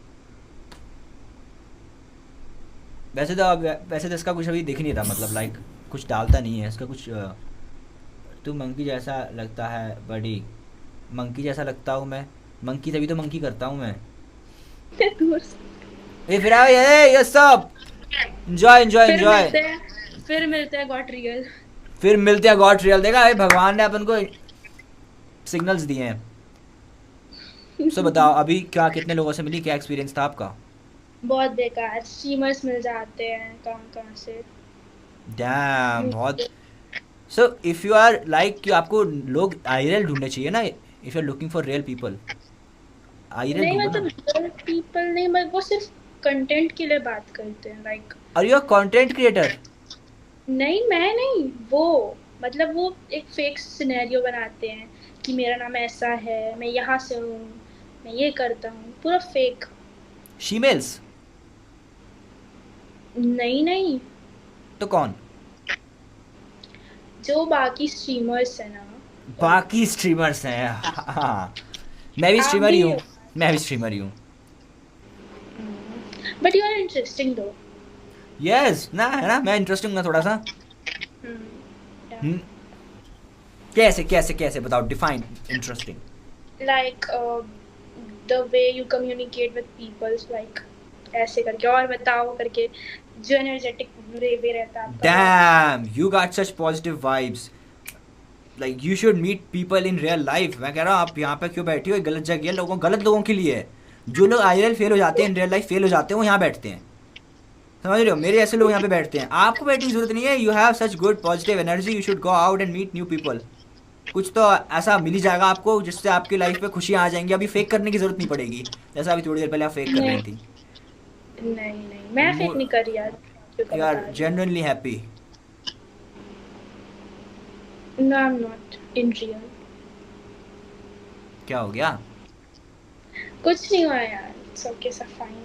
S1: वैसे तो इसका कुछ अभी दिख नहीं रहा, मतलब लाइक कुछ डालता नहीं है इसका कुछ। तू मंकी जैसा लगता है बड़ी, मंकी जैसा लगता हूँ मैं, मंकी तभी तो मंकी करता हूँ मैं। फिर ये सब एंजॉय।
S4: फिर मिलते हैं
S1: गॉट रियल। देखा भाई भगवान ने अपन को सिग्नल्स दिए हैं। सो बताओ अभी क्या कितने लोगों से मिली, क्या एक्सपीरियंस था आपका?
S4: बहुत बेकार स्ट्रीमर्स मिल जाते हैं कहाँ से।
S1: डैम बहुत। So if you are like कि आपको लोग आईरियल ढूंढने चाहिए ना, if you are looking for real people आईरियल
S4: नहीं, मतलब रियल पीपल नहीं, बट वो सिर्फ कंटेंट के लिए बात करते हैं। Like
S1: are you a content creator?
S4: नहीं मैं नहीं, वो मतलब वो एक फेक सिनेरियो बनाते हैं कि मेरा नाम ऐसा है, मैं यहाँ से हूँ, मैं ये करता हूँ, पूरा फेक।
S1: शीमेल्स?
S4: नहीं
S1: तो कौन?
S4: जो बाकी स्ट्रीमर्स है ना।
S1: बाकी स्ट्रीमर्स हैं। हाँ मैं भी स्ट्रीमर ही हूँ।
S4: बट यू आर इंटरेस्टिंग दो।
S1: यस ना, है ना, मैं इंटरेस्टिंग हूँ थोड़ा सा। कैसे कैसे कैसे बताओ, define interesting.
S4: like the way you communicate with people, like ऐसे करके, और बताओ करके, जो energetic वे रहता है आपका.
S1: Damn, you got such positive vibes. Like you should meet people in real life. मैं कह रहा हूँ आप यहाँ पे क्यों बैठी हो, ये गलत जगह है, गलत लोगों के लिए है. जो लोग IRL फेल हो जाते हैं, इन रियल लाइफ फेल हो जाते हैं, वो यहाँ बैठते हैं. समझ रहे हो, मेरे ऐसे लोग यहाँ पे बैठते हैं. आपको बैठने की जरूरत नहीं है. You have such good positive energy, you should go out and meet new people. कुछ तो ऐसा मिल ही जाएगा आपको जिससे आपकी लाइफ में खुशियाँ आ जाएंगी. अभी फेक करने की जरूरत नहीं पड़ेगी, जैसा अभी थोड़ी देर पहले आप फेक कर रही थी.
S4: नहीं मैं फेक नहीं कर रही यार.
S1: You are genuinely happy.
S4: No, I'm not in real.
S1: क्या हो गया?
S4: कुछ नहीं हुआ यार. It's okay, so fine.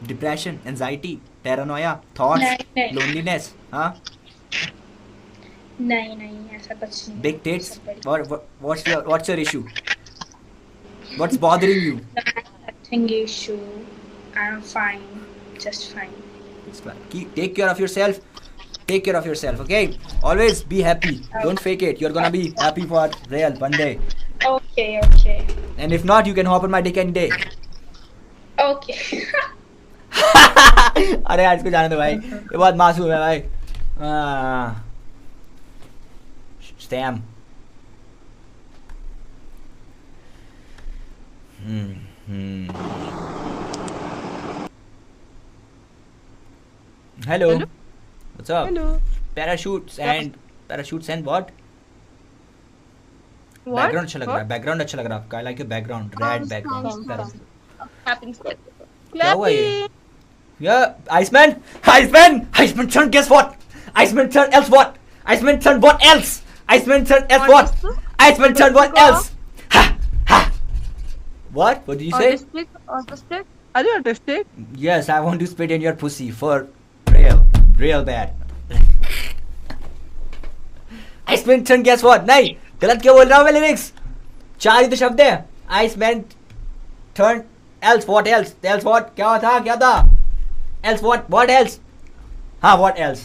S1: Depression, anxiety, paranoia, thoughts,
S4: नहीं.
S1: loneliness, हाँ?
S4: नहीं ऐसा कुछ नहीं.
S1: Big tits. What's your issue? What's bothering you?
S4: Nothing issue. I'm fine. Just fine.
S1: It's fine. Take care of yourself. Take care of yourself, okay? Always be happy. Don't fake it. You're gonna be happy for real one day.
S4: Okay.
S1: And if not, you can hop on my dick any day.
S4: Okay.
S1: अरे आज को जाने दो भाई, ये बहुत मासूम है भाई. Stam. Hello. What's up?
S5: Hello.
S1: Parachutes and what?
S5: What?
S1: Background अच्छा लग रहा है. Background अच्छा लग रहा है आपका. I like your background. Red background. क्या हुआ ये? Yeah, Iceman, son, guess what? Iceman, son, else what? Iceman, son, what else? Iceman, son, else what? Iceman, son, what else? Ha. What? What did you say?
S5: Autistic? Are you autistic?
S1: Yes, I want to spit in your pussy for real bad. Iceman, son, guess what? नहीं, गलत क्यों बोल रहा हूँ मैं lyrics? 4 ही तो शब्द है. Iceman, turn, else what else? Else what? क्या था? Else what else? हाँ, what else?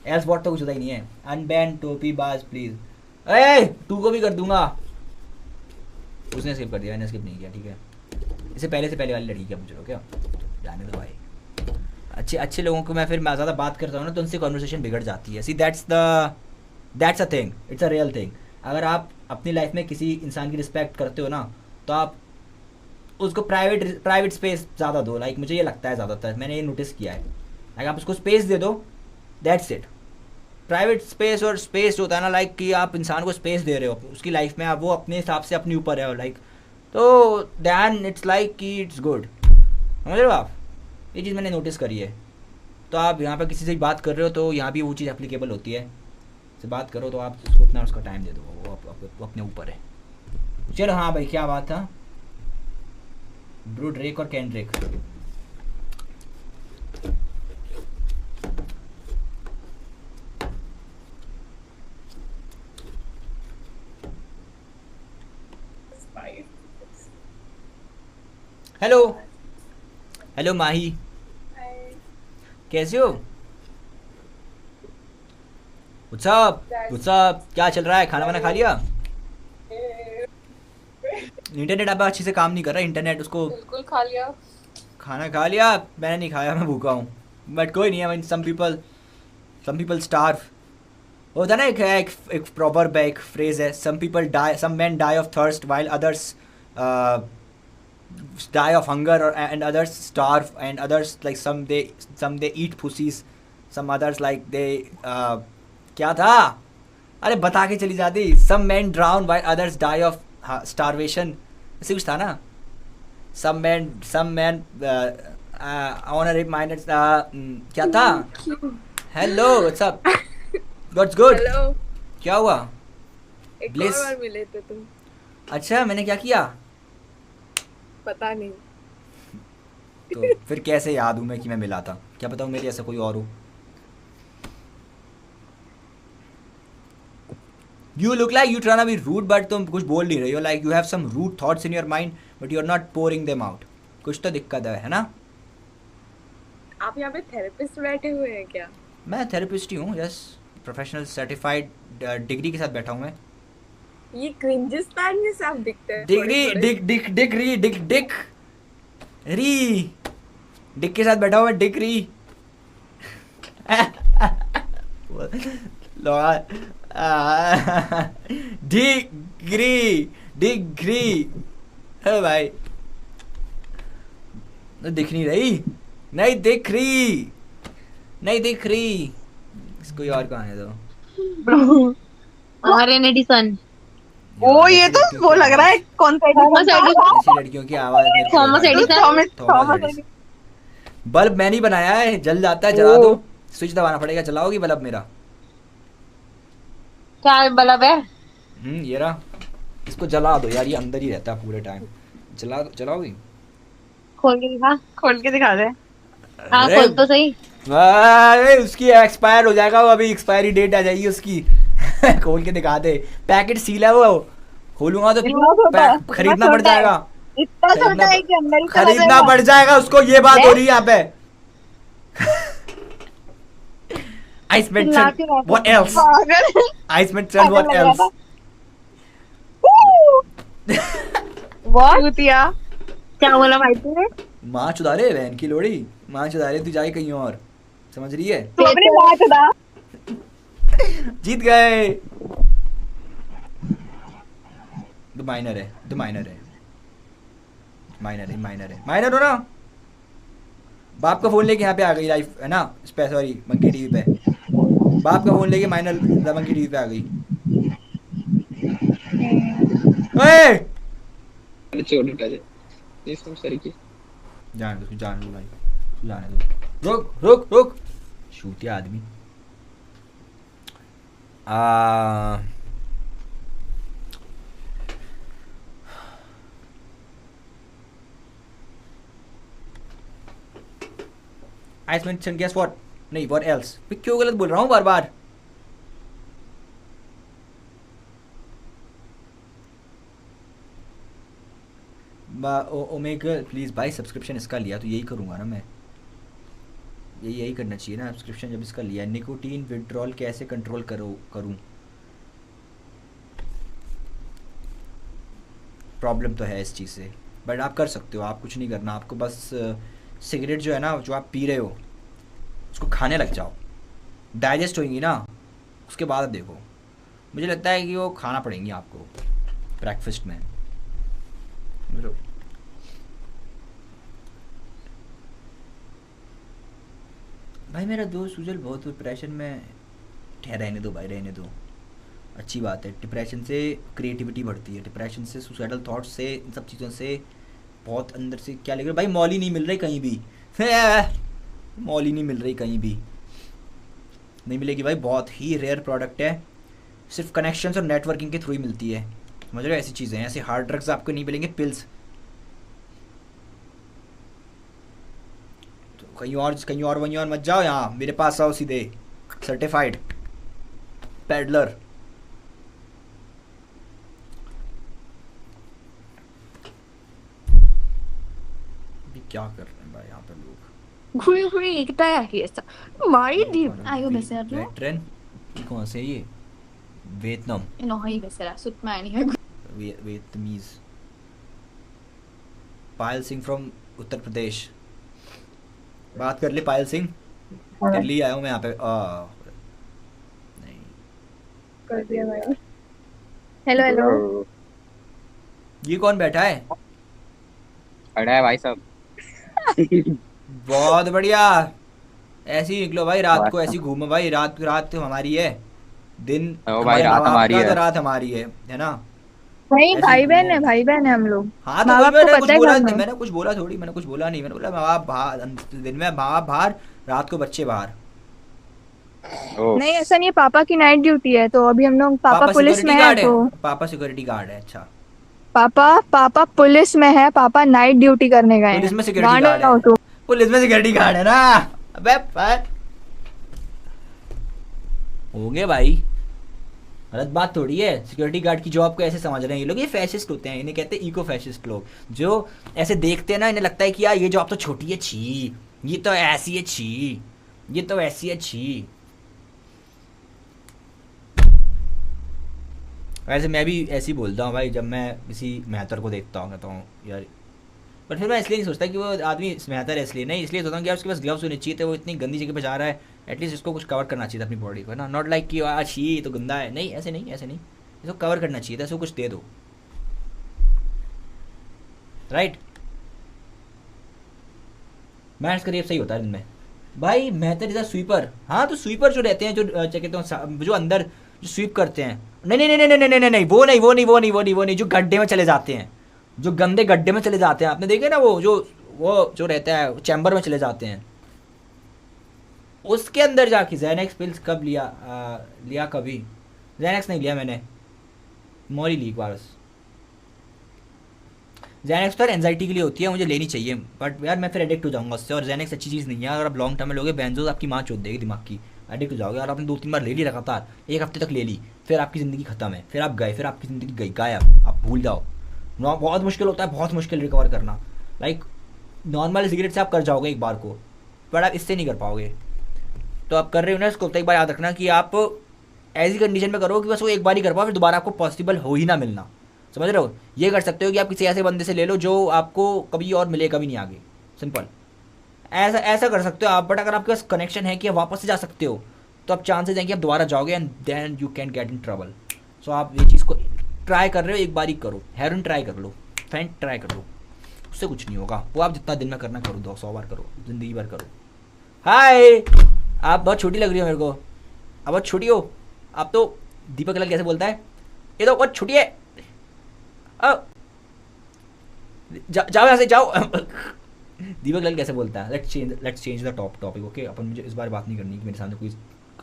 S1: Else what तो कुछ होता ही नहीं है. Unban टोपी बाज प्लीज. ए, तू को भी कर दूंगा. उसने स्किप कर दिया, मैंने स्किप नहीं किया. ठीक है, इससे पहले वाली लड़की क्या पूछ रहे हो क्या? जाने दो भाई. अच्छे लोगों को मैं ज़्यादा बात करता हूँ ना, तो उनसे कॉन्वर्सेशन बिगड़ जाती है. See that's a thing. It's a real thing. अगर आप अपनी लाइफ में किसी इंसान की रिस्पेक्ट करते हो ना, तो आप उसको प्राइवेट स्पेस ज़्यादा दो. लाइक मुझे ये लगता है ज़्यादातर, मैंने ये नोटिस किया है. लाइक आप उसको स्पेस दे दो, दैट्स इट. प्राइवेट स्पेस और स्पेस जो होता है ना, लाइक कि आप इंसान को स्पेस दे रहे हो उसकी लाइफ में, आप वो अपने हिसाब से अपने ऊपर है लाइक, तो दैन इट्स लाइक कि इट्स गुड. समझ रहे हो आप? ये चीज़ मैंने नोटिस करी है. तो आप यहाँ पर किसी से बात कर रहे हो तो यहाँ भी वो चीज़ एप्लीकेबल होती है. से बात करो तो आप उसको उसका टाइम दे दो, वो अपने ऊपर है. चलो हाँ भाई, क्या बात था? ब्रू ड्रेक और केंड्रिक. हेलो माही, कैसे हो? What's up? क्या चल रहा है? खाना वाना खा लिया? इंटरनेट अब अच्छे से काम नहीं कर रहा. इंटरनेट उसको
S5: बिल्कुल खा लिया.
S1: खाना खा लिया? मैंने नहीं खाया, मैं भूखा हूँ. बट कोई नहीं है. Some people starve. होता ना एक प्रॉवर्ब है, एक फ्रेज है, some men die of thirst while others die of hunger, and others starve, and others like some they eat pussies, some others like they क्या था? अरे बता के चली जाती. some men drown while others die of starvation. ऐसे कुछ था ना. some men I wanna remind it. क्या था? Hello, what's up? What's good?
S5: Hello.
S1: क्या हुआ?
S5: एक
S1: Bliss.
S5: और बार मिले थे तुम.
S1: अच्छा, मैंने क्या किया?
S5: पता नहीं.
S1: तो फिर कैसे याद हूँ मैं कि मैं मिला था? क्या पता हूँ मेरी ऐसा कोई और हो. You look like you trying to be rude, but तुम कुछ बोल नहीं रही हो. Like you have some rude thoughts in your mind, but you are not pouring them out. कुछ तो दिक्कत है ना?
S5: आप यहाँ पे थेरेपिस्ट बैठे हुए हैं क्या?
S1: मैं थेरेपिस्ट ही हूँ. यस, प्रोफेशनल सर्टिफाइड डिग्री के साथ बैठा हूँ मैं।
S5: ये क्रिंजिस्तान में सब दिखते हैं।
S1: डिग्री डिक री डिक के साथ बैठा हुआ है, डिग्री डिग्री है भाई। दिख नहीं रही, नहीं दिख रही। इसको और को आने दो।
S11: आर्यन एडिसन।
S3: ओ ये तो वो लग रहा है कौन सा
S1: ऐसी लड़कियों की आवाज मेरे को
S11: थॉमस
S1: लग रहा है।
S11: एडिसन।
S1: Thomas Edison. बल्ब मैंने ही बनाया है, जल जाता है, जला दो, स्विच दबाना पड़ेगा, जलाओगी बल्ब मेरा?
S11: क्या बल्ब है?
S1: ये रहा, इसको जला दो यार, ये अंदर ही रहता है पूरे टाइम। जलाओगी?
S11: खोल के दिखा दे। हाँ
S1: अरे,
S11: खोल तो सही।
S1: अरे उसकी एक्सपायर हो जाएगा वो, अभी एक्सपायरी डेट आ जाएगी उसकी। खोल के दिखा दे, पैकेट सील है वो, खोलूंगा तो खरीदना पड़ जाएगा।
S3: इतना छोटा है कि अंदर ही चला
S1: खरीदना
S3: जाएगा।
S1: पड़ जाएगा उसको, ये बात हो रही है यहाँ पे। Ice mentioned what else? Ice mentioned what else?
S3: What?
S11: क्या बोला भाई तूने?
S1: माँ चुदारे बहन की लोड़ी, माँ चुदारे तू जाए कहीं और, समझ रही है?
S3: तू अपनी माँ चुदा।
S1: जीत गए। तो माइनर है, माइनर हो ना। बाप का फोन लेके यहाँ पे आ गई लाइव है ना, सॉरी मंकी टीवी पे। बाप का फोन लेके माइनर मंकी टीवी पे आ गई। जान दो भाई, जाने दो। रुक शूटिया आदमी। Ice mentioned guess what? नहीं what else? मैं क्यों गलत बोल रहा हूँ बार बार? ओमेगा प्लीज भाई, सब्सक्रिप्शन इसका लिया तो यही करूँगा ना मैं, यही करना चाहिए ना। सब्सक्रिप्शन जब इसका लिया, निकोटीन विड्रॉल कैसे कंट्रोल करूँ? प्रॉब्लम तो है इस चीज़ से, बट आप कर सकते हो। आप कुछ नहीं करना, आपको बस सिगरेट जो है ना, जो आप पी रहे हो उसको खाने लग जाओ, डाइजेस्ट होंगी ना, उसके बाद देखो। मुझे लगता है कि वो खाना पड़ेंगी आपको ब्रेकफास्ट में। भाई मेरा दोस्त सुजल बहुत डिप्रेशन में, रहने दो भाई, रहने दो, अच्छी बात है। डिप्रेशन से क्रिएटिविटी बढ़ती है, डिप्रेशन से, सुसाइडल थॉट्स से, इन सब चीज़ों से बहुत अंदर से क्या लग रहा है भाई। मॉली नहीं मिल रही कहीं भी, मॉली नहीं मिल रही कहीं भी, नहीं मिलेगी भाई। बहुत ही रेयर प्रोडक्ट है, सिर्फ कनेक्शंस और नेटवर्किंग के थ्रू ही मिलती है, समझ रहे हो? ऐसी चीज़ें हैं, ऐसे हार्ड ड्रग्स आपको नहीं मिलेंगे, पिल्स। तो कहीं और वहीं और मत जाओ, यहाँ मेरे पास आओ सीधे, सर्टिफाइड पेडलर। क्या कर रहे हैं भाई यहाँ पे लोग?
S11: kita ya biasa. Mari di. Ayo beser lo.
S1: Veteran कौन से ये? Vietnam.
S11: No, ayo beser. Sut mani है.
S1: Vietnamese. Payal Singh from Uttar Pradesh. बात कर ले पायल सिंह, कर ली आया हूँ मैं यहाँ पे। नहीं
S3: कर दिया भाई। हेलो
S1: ये कौन बैठा है?
S13: खड़ा है भाई साहब।
S1: बहुत बढ़िया, ऐसे ही निकलो भाई, रात को ऐसी घूमो भाई। रात तो हमारी है, दिन
S13: भाई रात हमारी है,
S1: तो रात हमारी है ना
S3: भाई। भाई बहन है हम लोग।
S1: हाँ तो मैंने कुछ बोला नहीं, मैंने कुछ बोला थोड़ी, मैंने कुछ बोला नहीं। मैंने बोला माँ बाप बाहर, दिन में माँ बाप बाहर, रात को बच्चे बाहर।
S3: नहीं ऐसा नहीं है, पापा की नाइट ड्यूटी है, तो अभी हम लोग, पापा पुलिस में है तो।
S1: पापा सिक्योरिटी गार्ड है। अच्छा,
S3: पापा पुलिस में है, पापा नाइट ड्यूटी करने गए हैं।
S1: पुलिस में सिक्योरिटी गार्ड है, पुलिस में सिक्योरिटी गार्ड है ना। अबे होंगे भाई, गलत बात थोड़ी है। सिक्योरिटी गार्ड की जॉब को ऐसे समझ रहे हैं ये लोग, ये फैशिस्ट होते हैं, इन्हें कहते हैं इको फैशिस्ट लोग। जो ऐसे देखते हैं ना, इन्हें लगता है कि यार ये जॉब तो छोटी है, छी, ये तो ऐसी है, छी, ये तो ऐसी है, छी। वैसे मैं भी ऐसे ही बोलता हूँ भाई, जब मैं किसी मेहतर को देखता हूँ कहता हूँ यार, पर फिर मैं इसलिए नहीं सोचता कि वो आदमी मेहतर है, इसलिए नहीं, इसलिए सोचता हूँ कि यार उसके पास ग्लव्स होने चाहिए थे, वो इतनी गंदी जगह पे जा रहा है, एटलीस्ट इसको कुछ कवर करना चाहिए था अपनी बॉडी को, है ना, नॉट लाइक कि आज ये तो गंदा है, नहीं ऐसे नहीं, ऐसे नहीं, इसको कवर करना चाहिए था, इसको कुछ दे दो, राइट। मैथ्स का रेप सही होता है इनमें भाई, मेहतर इज अ स्वीपर। हाँ तो स्वीपर जो रहते हैं, जो क्या कहते हैं, जो अंदर जो स्वीप करते हैं, नहीं नहीं नहीं नहीं नहीं नहीं नहीं, वो नहीं वो नहीं वो नहीं वो नहीं वो नहीं, जो गड्ढे में चले जाते हैं, जो गंदे गड्ढे में चले जाते हैं, आपने देखे ना वो जो रहता है चैम्बर में चले जाते हैं, उसके अंदर जाके ज़ैनेक्स पिल्स कब लिया कभी, ज़ैनेक्स नहीं लिया मैंने, मोली ली एक बार बस। ज़ैनेक्स तो एंजाइटी के लिए होती है, मुझे लेनी चाहिए, बट यार मैं फिर एडिक्ट हो जाऊंगा उससे, और ज़ैनेक्स अच्छी चीज़ नहीं है, अगर आप लॉन्ग टर्म में लोगे बेंजोज आपकी माँ चोट देगी दिमाग की, एडिक्ट हो जाओगे। और आपने 2-3 बार ले ली लगातार, एक हफ्ते तक ले ली, फिर आपकी ज़िंदगी खत्म है, फिर आप गए, फिर आपकी ज़िंदगी गई गायब, आप भूल जाओ। बहुत मुश्किल होता है, बहुत मुश्किल रिकवर करना, लाइक नॉर्मल सिगरेट से आप कर जाओगे एक बार को, बट आप इससे नहीं कर पाओगे। तो आप कर रहे हो ना इसको, तो एक बार याद रखना कि आप ऐसी कंडीशन में करो कि बस वो एक बार ही कर पाओ, फिर दोबारा आपको पॉसिबल हो ही ना मिलना, समझ रहे हो। ये कर सकते हो कि आप किसी ऐसे बंदे से ले लो जो आपको कभी और मिले कभी नहीं आगे, सिंपल ऐसा कर सकते हो आप। बट अगर आपके पास कनेक्शन है कि आप वापस से जा सकते हो, तो आप चांसेस हैं कि आप दोबारा जाओगे and then you can get in trouble. So आप ये चीज़ को ट्राई कर रहे हो, एक बार ही करो, हेरोइन ट्राई कर लो, फेंट ट्राई कर लो, उससे कुछ नहीं होगा, वो आप जितना दिन में करना करो, 200 बार करो, ज़िंदगी भर करो। हाय, आप बहुत छोटी लग रही हो मेरे को, आप बहुत छोटी हो, आप तो दीपक लाल कैसे बोलता है, ये तो बहुत छोटी है, जाओ यहाँ से जाओ। दीपक लाल कैसे बोलता है, let's change the topic, okay. अपन मुझे इस बार बात नहीं करनी कि मेरे सामने कोई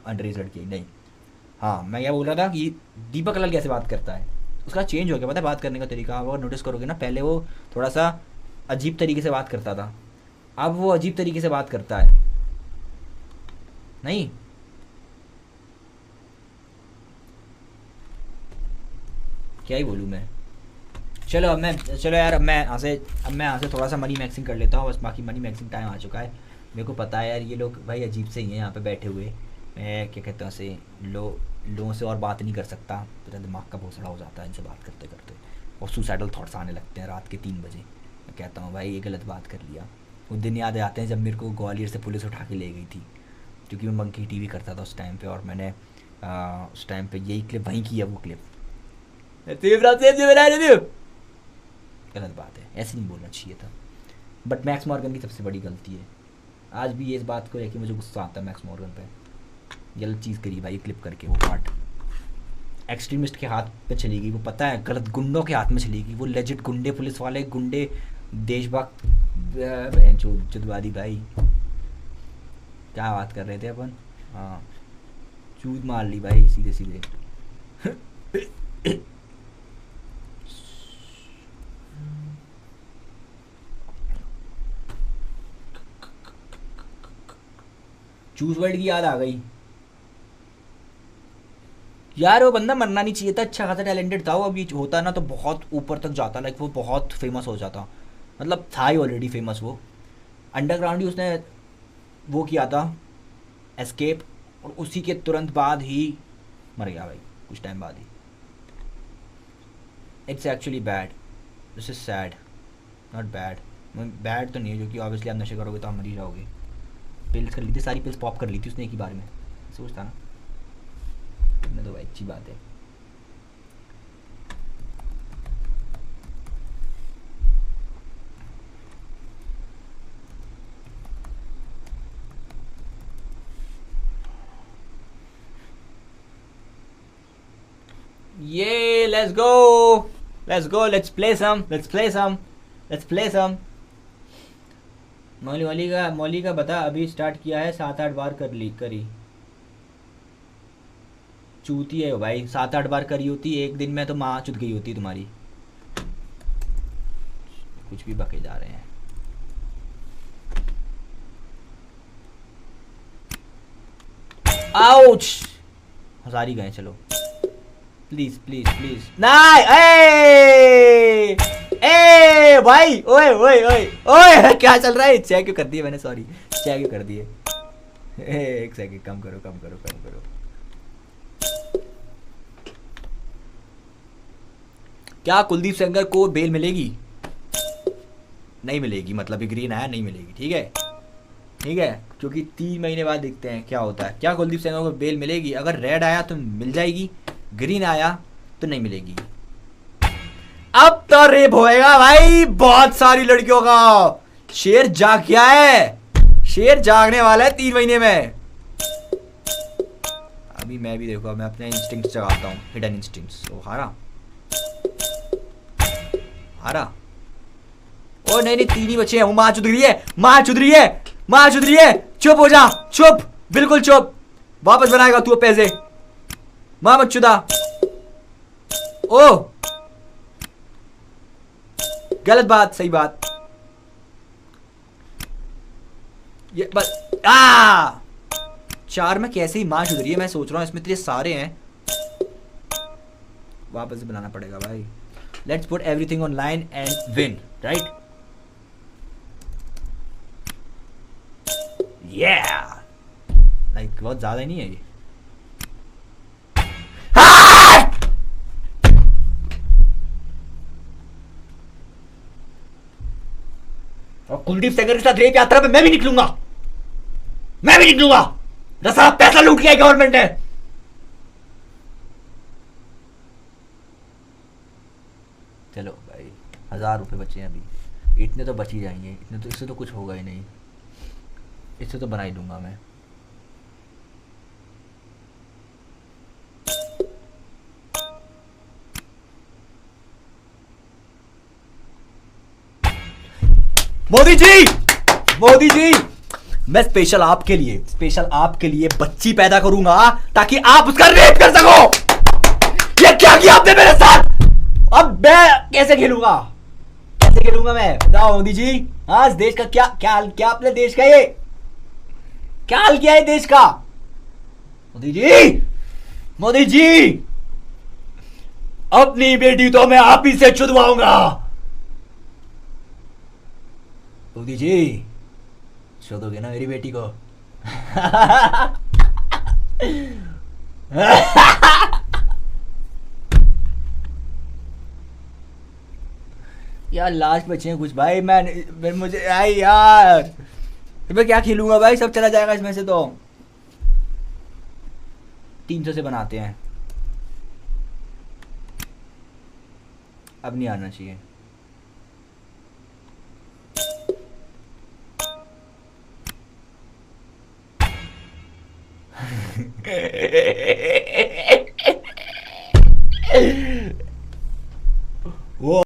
S1: अंडरएज लड़की नहीं। हाँ मैं क्या बोल रहा था कि दीपक लाल कैसे बात करता है, उसका चेंज हो गया, पता है बात करने का तरीका। आप अगर नोटिस करोगे ना, पहले वो थोड़ा सा अजीब तरीके से बात करता था, अब वो अजीब तरीके से बात करता है, नहीं क्या ही बोलूँ मैं। चलो यार अब मैं यहाँ से थोड़ा सा मनी मैक्सिंग कर लेता हूँ बस, बाकी मनी मैक्सिंग टाइम आ चुका है। मेरे को पता है यार ये लोग भाई अजीब से ही हैं यहाँ पे बैठे हुए, मैं क्या कहते हैं उसे, लोगों से और बात नहीं कर सकता, तो दिमाग का भोसड़ा हो जाता है इनसे बात करते करते, और सुसाइडल थॉट्स आने लगते हैं रात के 3 बजे। मैं कहता हूँ भाई ये गलत बात कर लिया। वो दिन याद आते हैं जब मेरे को ग्वालियर से पुलिस उठा के ले गई थी, क्योंकि मैं मंकी टीवी करता था उस टाइम पे, और मैंने उस टाइम पे यही क्लिप वहीं की है, वो क्लिप गलत बात है, ऐसे नहीं बोलना चाहिए था। बट मैक्स मॉर्गन की सबसे बड़ी गलती है, आज भी ये इस बात को लेके मुझे गुस्सा आता है मैक्स मॉर्गन पे, गलत चीज़ करी भाई क्लिप करके। वो पार्ट एक्सट्रीमिस्ट के हाथ पे चली गई, वो पता है गलत गुंडों के हाथ में चली गई, वो लेजिट गुंडे, पुलिस वाले गुंडे, देशभक्त चुदवादी भाई। क्या बात कर रहे थे अपन, हाँ चूद मार ली भाई सीधे सीधे। चूज वर्ड की याद आ गई यार, वो बंदा मरना नहीं चाहिए था, अच्छा खासा टैलेंटेड था वो, अभी होता ना तो बहुत ऊपर तक जाता, लाइक वो बहुत फेमस हो जाता, मतलब था ही ऑलरेडी फेमस वो। अंडरग्राउंड ही उसने वो किया था एस्केप, और उसी के तुरंत बाद ही मर गया भाई, कुछ टाइम बाद ही। It's actually bad, this is sad, not bad. Bad तो नहीं है, जो कि ऑब्वियसली आप नशे करोगे तो आप मर ही जाओगे। पिल्स कर ली थी, सारी पिल्स पॉप कर ली थी उसने एक ही बार में, सोचता ना, तुमने तो भाई अच्छी बात है। ये let's go, let's play some. Mauli का बता, अभी स्टार्ट किया है, 7-8 बार करी। चूती है भाई, 7-8 बार करी होती एक दिन में तो माँ चुत गई होती तुम्हारी। कुछ भी बके जा रहे हैं। आउच, हजार ही गए, चलो प्लीज नहीं। ए भाई, ओए क्या चल रहा है, चेक क्यों कर दिए मैंने, सॉरी चेक क्यों कर दिए। एक सेकंड, कम करो। क्या कुलदीप सेंगर को बेल मिलेगी? नहीं मिलेगी, मतलब ग्रीन आया नहीं मिलेगी। ठीक है, ठीक है, क्योंकि 3 महीने बाद देखते हैं क्या होता है। क्या कुलदीप सेंगर को बेल मिलेगी? अगर रेड आया तो मिल जाएगी, ग्रीन आया तो नहीं मिलेगी। अब तो रेप होएगा भाई बहुत सारी लड़कियों का। शेर जाग गया है, शेर जागने वाला है 3 महीने में। अभी मैं भी देखो, मैं अपने इंस्टिंक्ट्स जगाता हूँ, हिडन इंस्टिंक्ट्स। ओ हारा, हारा। ओ नहीं नहीं, 3 ही बचे हैं। वो माँ चुद रही है, माँ चुद रही है, माँ चुद रही है। चुप हो जा, चुप, बिल्कुल चुप। वापस बनाएगा तू पैसे, माँ मत चुदा। ओ गलत बात, सही बात। ये बस 4 में कैसे ही माँ चुद रही है। मैं सोच रहा हूँ इसमें इतने सारे हैं, वापस बनाना पड़ेगा भाई। Let's put everything on line and win, right? Like बहुत ज्यादा नहीं है ये। और कुलदीप सेंगर के साथ रेप यात्रा पे मैं भी निकलूंगा, मैं भी निकलूंगा। सारा पैसा लूट लिया गवर्नमेंट ने। चलो भाई, 1000 रुपए बचे हैं अभी। इतने तो बच ही जाएंगे, इतने तो, इससे तो कुछ होगा ही नहीं, इससे तो बना ही दूंगा मैं। मोदी जी, मोदी जी, मैं स्पेशल आपके लिए बच्ची पैदा करूंगा ताकि आप उसका रेप कर सको। ये क्या किया आपने मेरे साथ? अब मैं कैसे खेलूंगा, कैसे खेलूंगा मैं? बताओ मोदी जी। हाँ, इस देश का क्या क्या हाल किया आपने? देश का ये क्या हाल किया है देश का? मोदी जी, मोदी जी, अपनी बेटी तो मैं आप ही से चुदवाऊंगा। मोदी जी, चुदोगे ना मेरी बेटी को? यार लास्ट बचे हैं कुछ भाई। मैं मुझे आई यार, मैं क्या खेलूंगा भाई? सब चला जाएगा इसमें से। तो 300 से बनाते हैं, अब नहीं आना चाहिए।